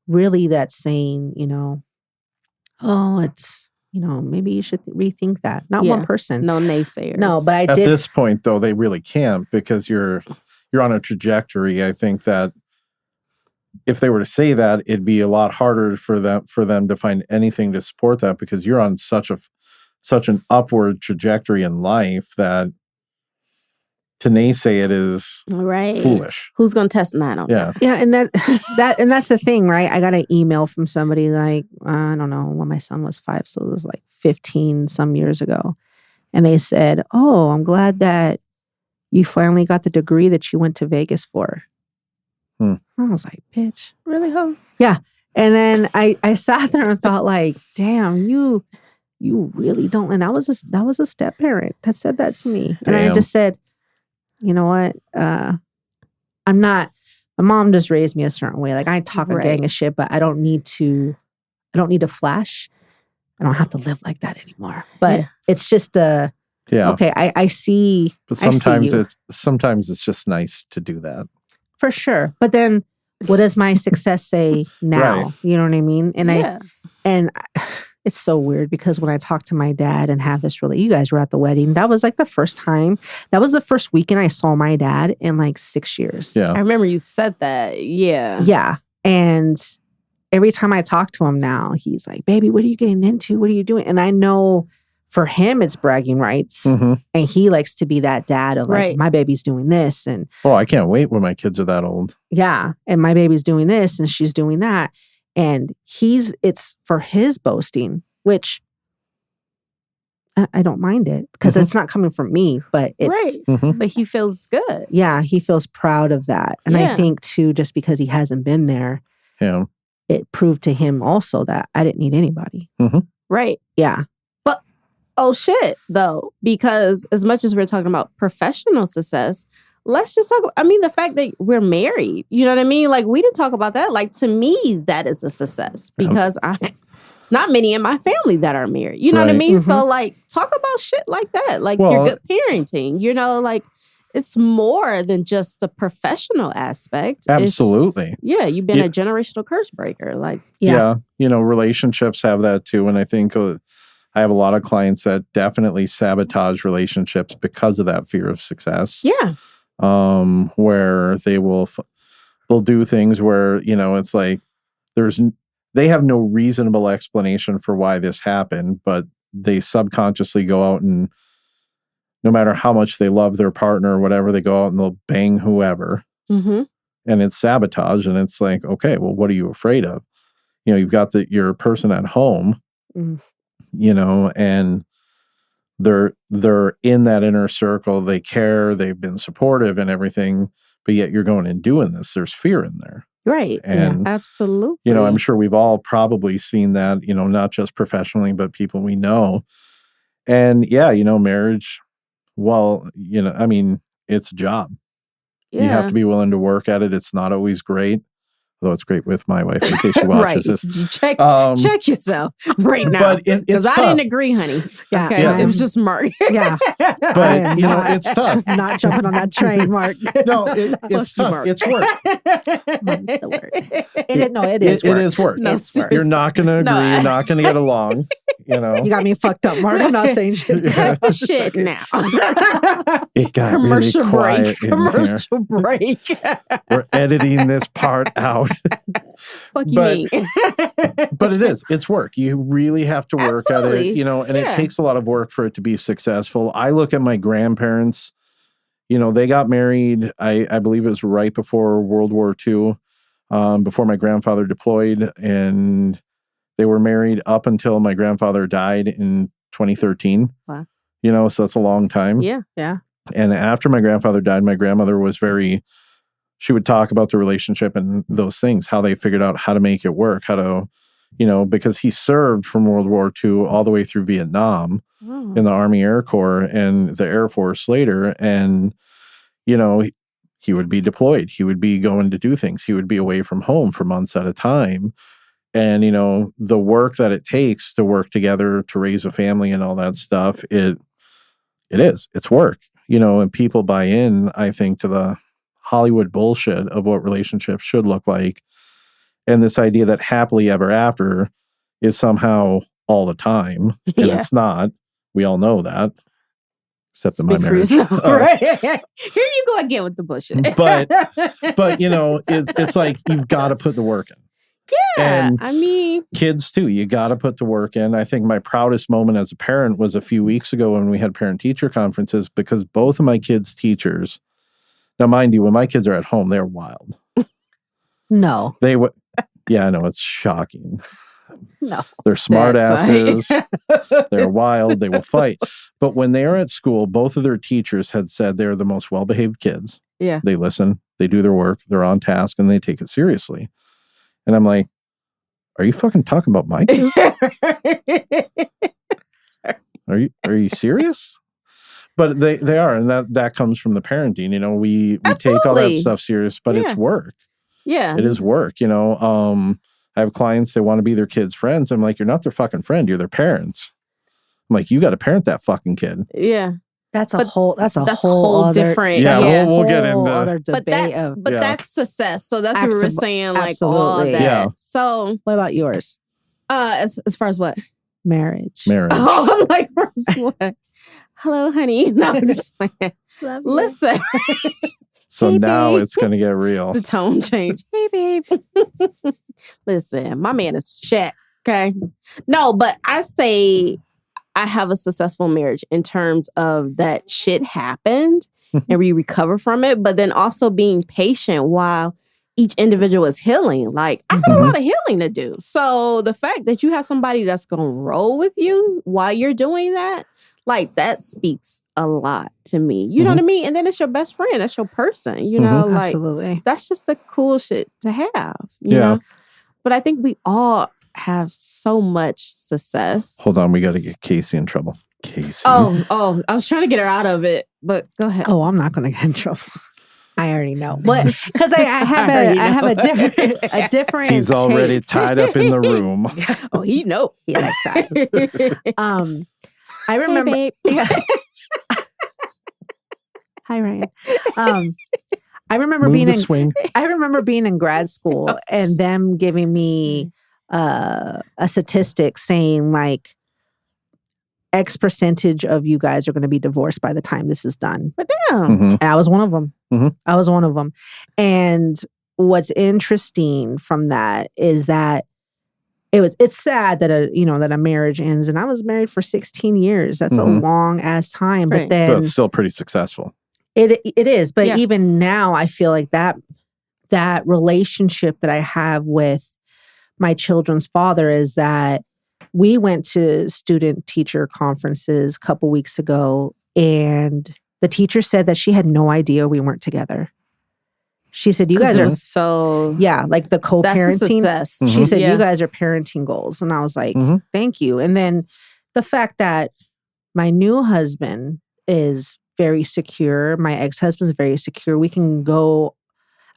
really that's saying, you know, oh, it's, you know, maybe you should rethink that. Not one Yeah. person. No naysayers. No, but I At did. this point, though, they really can't because you're on a trajectory. I think that if they were to say that, it'd be a lot harder for them to find anything to support that because you're on such an upward trajectory in life that to naysay it is Right. foolish. Who's gonna test mine on? Yeah. Yeah, and that's the thing, right? I got an email from somebody like, I don't know, when my son was 5, so it was like 15 some years ago. And they said, "Oh, I'm glad that you finally got the degree that you went to Vegas for." Hmm. I was like, "Bitch." Really? Ho? And then I sat there and thought like, "Damn, you really don't." And that was a step parent that said that to me. And I Damn. just said, "You know what? I'm not, my mom just raised me a certain way. Like I talk a gang Right. of shit, but I don't need to flash. I don't have to live like that anymore." But Yeah. it's just Yeah. okay, I see But I see sometimes you. sometimes it's just nice to do that. for sure. But then what does my success say now? Right. You know what I mean? And Yeah. it's so weird because when I talk to my dad and have this you guys were at the wedding. That was like the first time. That was the first weekend I saw my dad in like 6 years. Yeah. I remember you said that. Yeah. Yeah. And every time I talk to him now, he's like, "Baby, what are you getting into? What are you doing?" And I know for him, it's bragging rights. Mhm. And he likes to be that dad of like, Right. my baby's doing this. And Oh, I can't wait when my kids are that old. yeah. And my baby's doing this and she's doing that. And it's for his boasting, which I don't mind it because Mhm. it's not coming from me, but it's, Right. Mhm. But he feels good. yeah, he feels proud of that. And I Yeah. think too, just because he hasn't been there, Yeah. it proved to him also that I didn't need anybody. Right. Yeah. Oh shit, though, because as much as we're talking about professional success, let's just talk. I mean, the fact that we're married. You know what I mean? Like we didn't talk about that. Like to me, that is a success because it's not many in my family that are married. You know what I Right. mean? Mhm. So like, talk about shit like that. Like Well, your good parenting. You know, like it's more than just the professional aspect. It's- Absolutely. yeah, you've been Yeah. a generational curse breaker. Like Yeah. You know, relationships have that too. And I think I have a lot of clients that definitely sabotage relationships because of that fear of success. yeah, Where they'll do things where, you know, it's like they have no reasonable explanation for why this happened, but they subconsciously go out and no matter how much they love their partner or whatever, they go out and they'll bang whoever. mm-hmm. And it's sabotage. And it's like, okay, well, what are you afraid of? You know, you've got your person at home, Mm. you know, and they're in that inner circle. They care. They've been supportive and everything, but yet you're going and doing this. There's fear in there. Right. And, Absolutely. you know, I'm sure we've all probably seen that, you know, not just professionally, but people we know. And yeah, you know, marriage, well, you know, I mean, it's a job. yeah. You have to be willing to work at it. It's not always great, Although it's great with my wife in case she watches right. this. Check yourself right now. But it's Because I tough. didn't agree, honey. Yeah, Okay. Yeah. It was just Mark. Yeah. But I am it's tough. Not jumping on that train, Mark. No, it's Fuck you, tough. Mark. It's work. Mum's the word. It is It work. is work. No, It's work. You're not going to agree. No, You're not going to get along. You know, You got me fucked up, Mark. I'm not saying shit. Yeah. Cut the shit now. it got Commercial really quiet break. in here. Commercial break. We're editing this part out. Fuck you, But- mean. But it's work. You really have to work at Absolutely. it, and it Yeah. takes a lot of work for it to be successful. I look at my grandparents, they got married, I believe it was right before World War II, before my grandfather deployed, and they were married up until my grandfather died in 2013. Wow. So that's a long time. Yeah. Yeah. And after my grandfather died, my grandmother was she would talk about the relationship and those things, how they figured out how to make it work, how to, because he served from World War II all the way through Vietnam Oh. in the Army Air Corps and the Air Force later. And, he would be deployed. He would be going to do things. He would be away from home for months at a time. And, the work that it takes to work together to raise a family and all that stuff, it's work, and people buy in, I think, to the Hollywood bullshit of what relationships should look like. And this idea that happily ever after is somehow all the time. And Yeah. it's not. We all know that. Except in my Speak for marriage. yourself, Oh. right? Here you go again with the bullshit. But, it's like you've got to put the work in. yeah, and- I mean, Kids too, you got to put the work in. I think my proudest moment as a parent was a few weeks ago when we had parent teacher conferences, because both of my kids' teachers, now mind you, when my kids are at home, they're wild. No. They would, yeah, I know, it's shocking. No. They're smart that's asses. right. They're wild. They will fight. But when they are at school, both of their teachers had said they're the most well-behaved kids. Yeah. They listen, they do their work, they're on task, and they take it seriously. And I'm like, are you fucking talking about my kids? Are you serious? But they are, and that comes from the parenting. We take all that Absolutely. stuff serious, but Yeah. it's work. Yeah. It is work. I have clients, they want to be their kids' friends. I'm like, you're not their fucking friend, you're their parents. I'm like, you got to parent that fucking kid. Yeah. That's a But whole that's whole whole other, different- Yeah, yeah. we'll get into- other But debate that's of but Yeah. that's success. So that's what we were saying, like all absolutely. that. Yeah. So what about yours? as far as what? Marriage. Marriage. Oh, I'm like, first what? Hello, honey. No, I'm just like, listen, So Hey, now babe. it's going to get real. the tone change. Hey, babe. Listen, my man is shit. Okay. No, but I say I have a successful marriage in terms of that shit happened and we recover from it, but then also being patient while each individual is healing. Like, I got a lot of healing to do. So the fact that you have somebody that's going to roll with you while you're doing that, like, that speaks a lot to me. You know what I mean? And then it's your best friend. That's your person. You know, like, Absolutely. that's just a cool shit to have. You Yeah. know? But I think we all have so much success. Hold on, we got to get Casey in trouble. Casey. Oh, I was trying to get her out of it, but go ahead. Oh, I'm not going to get in trouble. I already know, but because I have already I have a know. different. He's already take. tied up in the room. Oh, he know. He likes that. I remember. Hey, Yeah. Hi, Ryan. I remember Move being the in. swing. I remember being in grad school and them giving me a statistic saying like X percentage of you guys are going to be divorced by the time this is done. Damn. Mhm. And I was one of them. Mhm. I was one of them. And what's interesting from that is that it's sad that a marriage ends, and I was married for 16 years. That's Mhm. a long ass time. But Right. then But it's still pretty successful. it is. But Yeah. even now I feel like that relationship that I have with my children's father is that we went to student teacher conferences a couple weeks ago, and the teacher said that she had no idea we weren't together. She said, you guys it are, was so yeah, like the that's a co-parenting. success. Mhm. She said, Yeah. you guys are parenting goals. And I was like, Mhm. thank you. And then the fact that my new husband is very secure, my ex-husband's very secure. We can go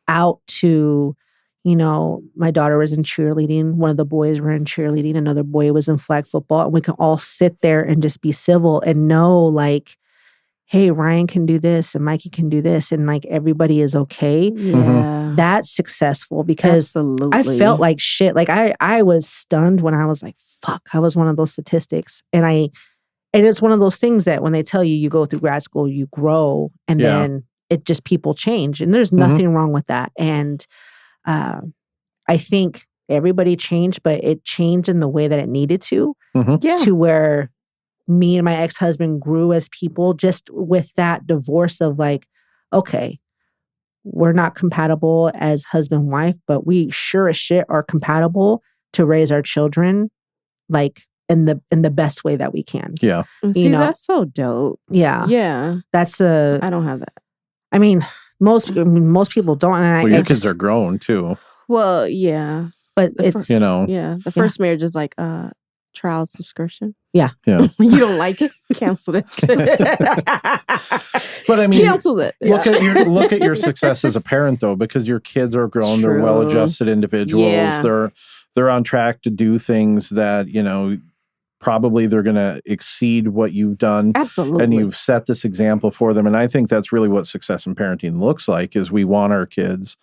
out to, you know, my daughter was in cheerleading. One of the boys were in cheerleading. Another boy was in flag football. And we can all sit there and just be civil and know, like, hey, Ryan can do this and Mikey can do this. And like everybody is okay. Yeah. That's successful because Absolutely. I felt like shit. Like I was stunned when I was like, fuck, I was one of those statistics. And it's one of those things that when they tell you you go through grad school, you grow and Yeah. then it just people change. And there's Mhm. nothing wrong with that. And I think everybody changed, but it changed in the way that it needed to Yeah. where me and my ex-husband grew as people just with that divorce of like, okay, we're not compatible as husband and wife, but we sure as shit are compatible to raise our children like in the best way that we can. Yeah. And you see, know. that's so dope. Yeah. Yeah. That's I don't have that. I mean, most people don't. And Well, your kids are grown too, Well, yeah. but the it's you know. Yeah. The first marriage is like trial subscription. Yeah. Yeah. You don't like it? Cancel it. But I mean, Cancel it. look at your success as a parent though, because your kids are grown, they're True. well-adjusted individuals. Yeah. They're on track to do things that, you know, probably they're going to exceed what you've done. Absolutely. And you've set this example for them. And I think that's really what success in parenting looks like, is we want our kids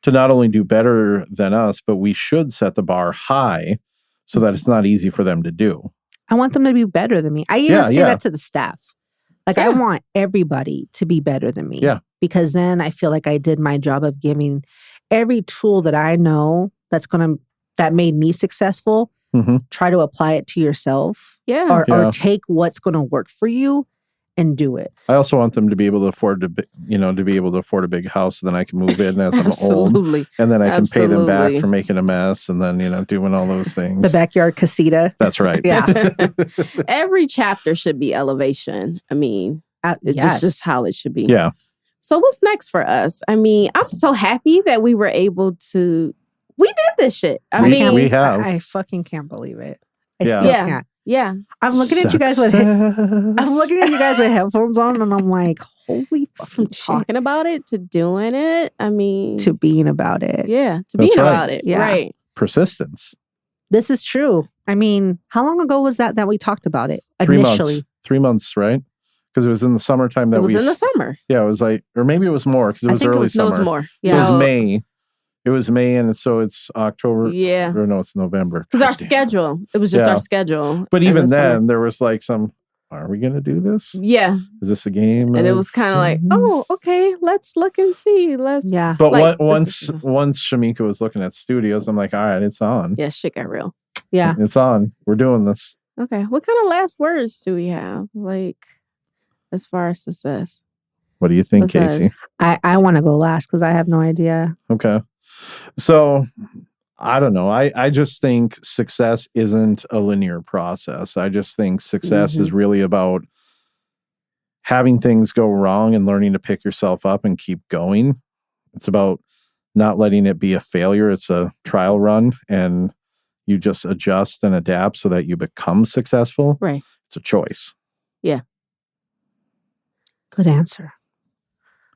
to not only do better than us, but we should set the bar high so that it's not easy for them to do. I want them to be better than me. I even say yeah. that to the staff. Like I want everybody to be better than me. Yeah. Because then I feel like I did my job of giving every tool that I know that made me successful. Mm-hmm. Try to apply it to yourself. Yeah. Or take what's going to work for you and do it. I also want them to be able to afford to be able to afford a big house. So then I can move in as I'm old, Absolutely. and then I can pay them back Absolutely. for making a mess, and then doing all those things. The backyard casita. That's right. Yeah. Every chapter should be elevation. I mean, it's Yes. just how it should be. Yeah. So what's next for us? I mean, I'm so happy that we were able to. We did this shit. We have. I fucking can't believe it. I Yeah. still Yeah. can't. Yeah. I'm looking at you guys with headphones on, and I'm like, holy From fucking shit. talking about it to doing it. I mean, To being about it. yeah, to That's being right. about it. Yeah. Right. Persistence. This is true. I mean, how long ago was that we talked about it 3 initially? months. 3 months, right? Because it was in the summertime that It was we. in the summer. Yeah, it was like, or maybe it was more because it I was think it early was- No, summer. it was more. So Yeah. it was May. It was May, and so it's October. Yeah. Or no, it's November. Because our God damn. schedule, it was just Yeah. our schedule. But in even the summer. then, there was like are we going to do this? Yeah. Is this a game? And it of was kind of like, things? oh, okay, let's look and see. Let's. Yeah. But like, once this is- once Shamika was looking at studios, I'm like, all right, it's on. Yeah, shit got real. Yeah. It's on. We're doing this. Okay. What kind of last words do we have? Like, as far as success? What do you think, Because- Casey? I want to go last because I have no idea. Okay. So I don't know. I just think success isn't a linear process. I just think success is really about having things go wrong and learning to pick yourself up and keep going. It's about not letting it be a failure. It's a trial run, and you just adjust and adapt so that you become successful. Right. It's a choice. Good answer.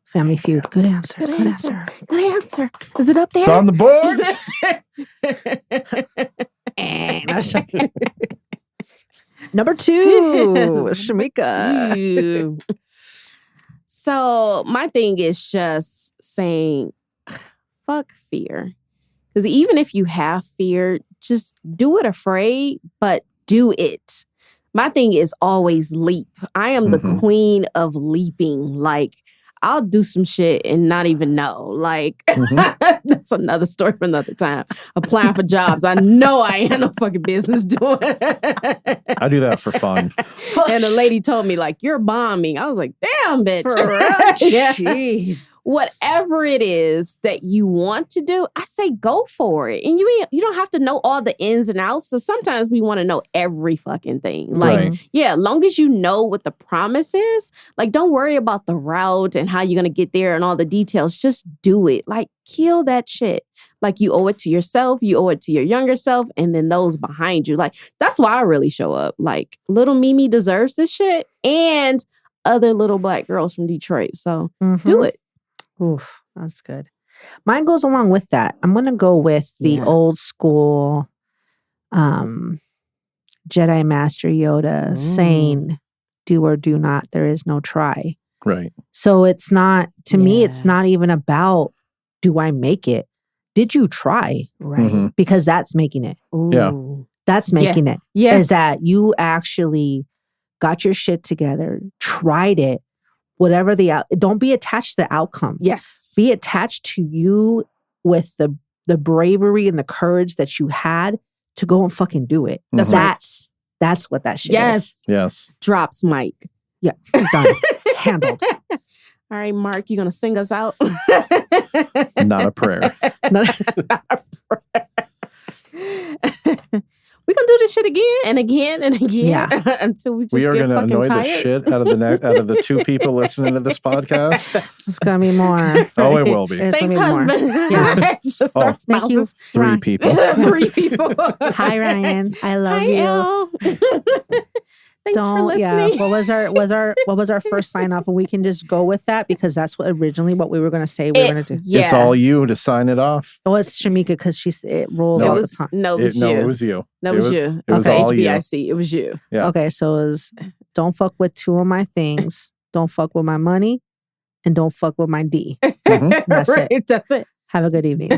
Family Feud. Good answer. Good Good answer. answer. Good answer. Is it up there? It's on the board. Number 2, Shamika. Ew. So my thing is just saying, fuck fear. Because even if you have fear, just do it afraid, but do it. My thing is always leap. I am the Mhm. queen of leaping. Like, I'll do some shit and not even know. Like, that's another story for another time. Applying for jobs. I know I ain't no fucking business doing it. I do that for fun. And the lady told me, like, you're bombing. I was like, damn, bitch. For real? Yeah. Jeez. Whatever it is that you want to do, I say go for it. And you don't have to know all the ins and outs. So sometimes we want to know every fucking thing. Like, Right. yeah, long as you know what the promise is, like, don't worry about the route and how you're going to get there and all the details. Just do it. Like, kill that shit. Like, you owe it to yourself, you owe it to your younger self, and then those behind you. Like, that's why I really show up. Like, little Mimi deserves this shit, and other little Black girls from Detroit. So do it. Oof, that's good. Mine goes along with that. I'm gonna go with the Yeah. old school Jedi Master Yoda saying, do or do not, there is no try. Right. So it's not, to me, it's Yeah. not even about, do I make it? Did you try? Right. Mhm. Because that's making it. Yeah. Ooh. That's Yeah. making it. Yeah. Is that you actually got your shit together, tried it, whatever don't be attached to the outcome. Yes. Be attached to you with the bravery and the courage that you had to go and fucking do it. That's Mhm. right. That's what that shit is. Yes. Yes. Drops mic. Yeah. Done. Handled. All right, Mark, you gonna sing us out? Not a prayer. We're gonna do this shit again and again and again Yeah. until we just We are get going to fucking annoy tired. the shit out of the two people listening to this podcast. It's gonna be more. Oh, it will be. It's Thanks, gonna be more. husband. Yeah. Just Oh, our Thank you. spouses. 3 Ryan. people. 3 people. Hi Ryan. I love Hi, you. Elle. Thanks for Don't listening. what was our first sign off? And we can just go with that because that's what originally what we were gonna say we were gonna do. Yeah. It's all you to sign it off. Oh, it's Shamika because it rolls No, all it the was, time. no, it was No, you. it was you. That It was you. It was Okay, all you. HBIC. It was you. Yeah. Okay, so it was don't fuck with 2 of my things, don't fuck with my money, and don't fuck with my D. Mhm. That's it. Right, that's it. Have a good evening.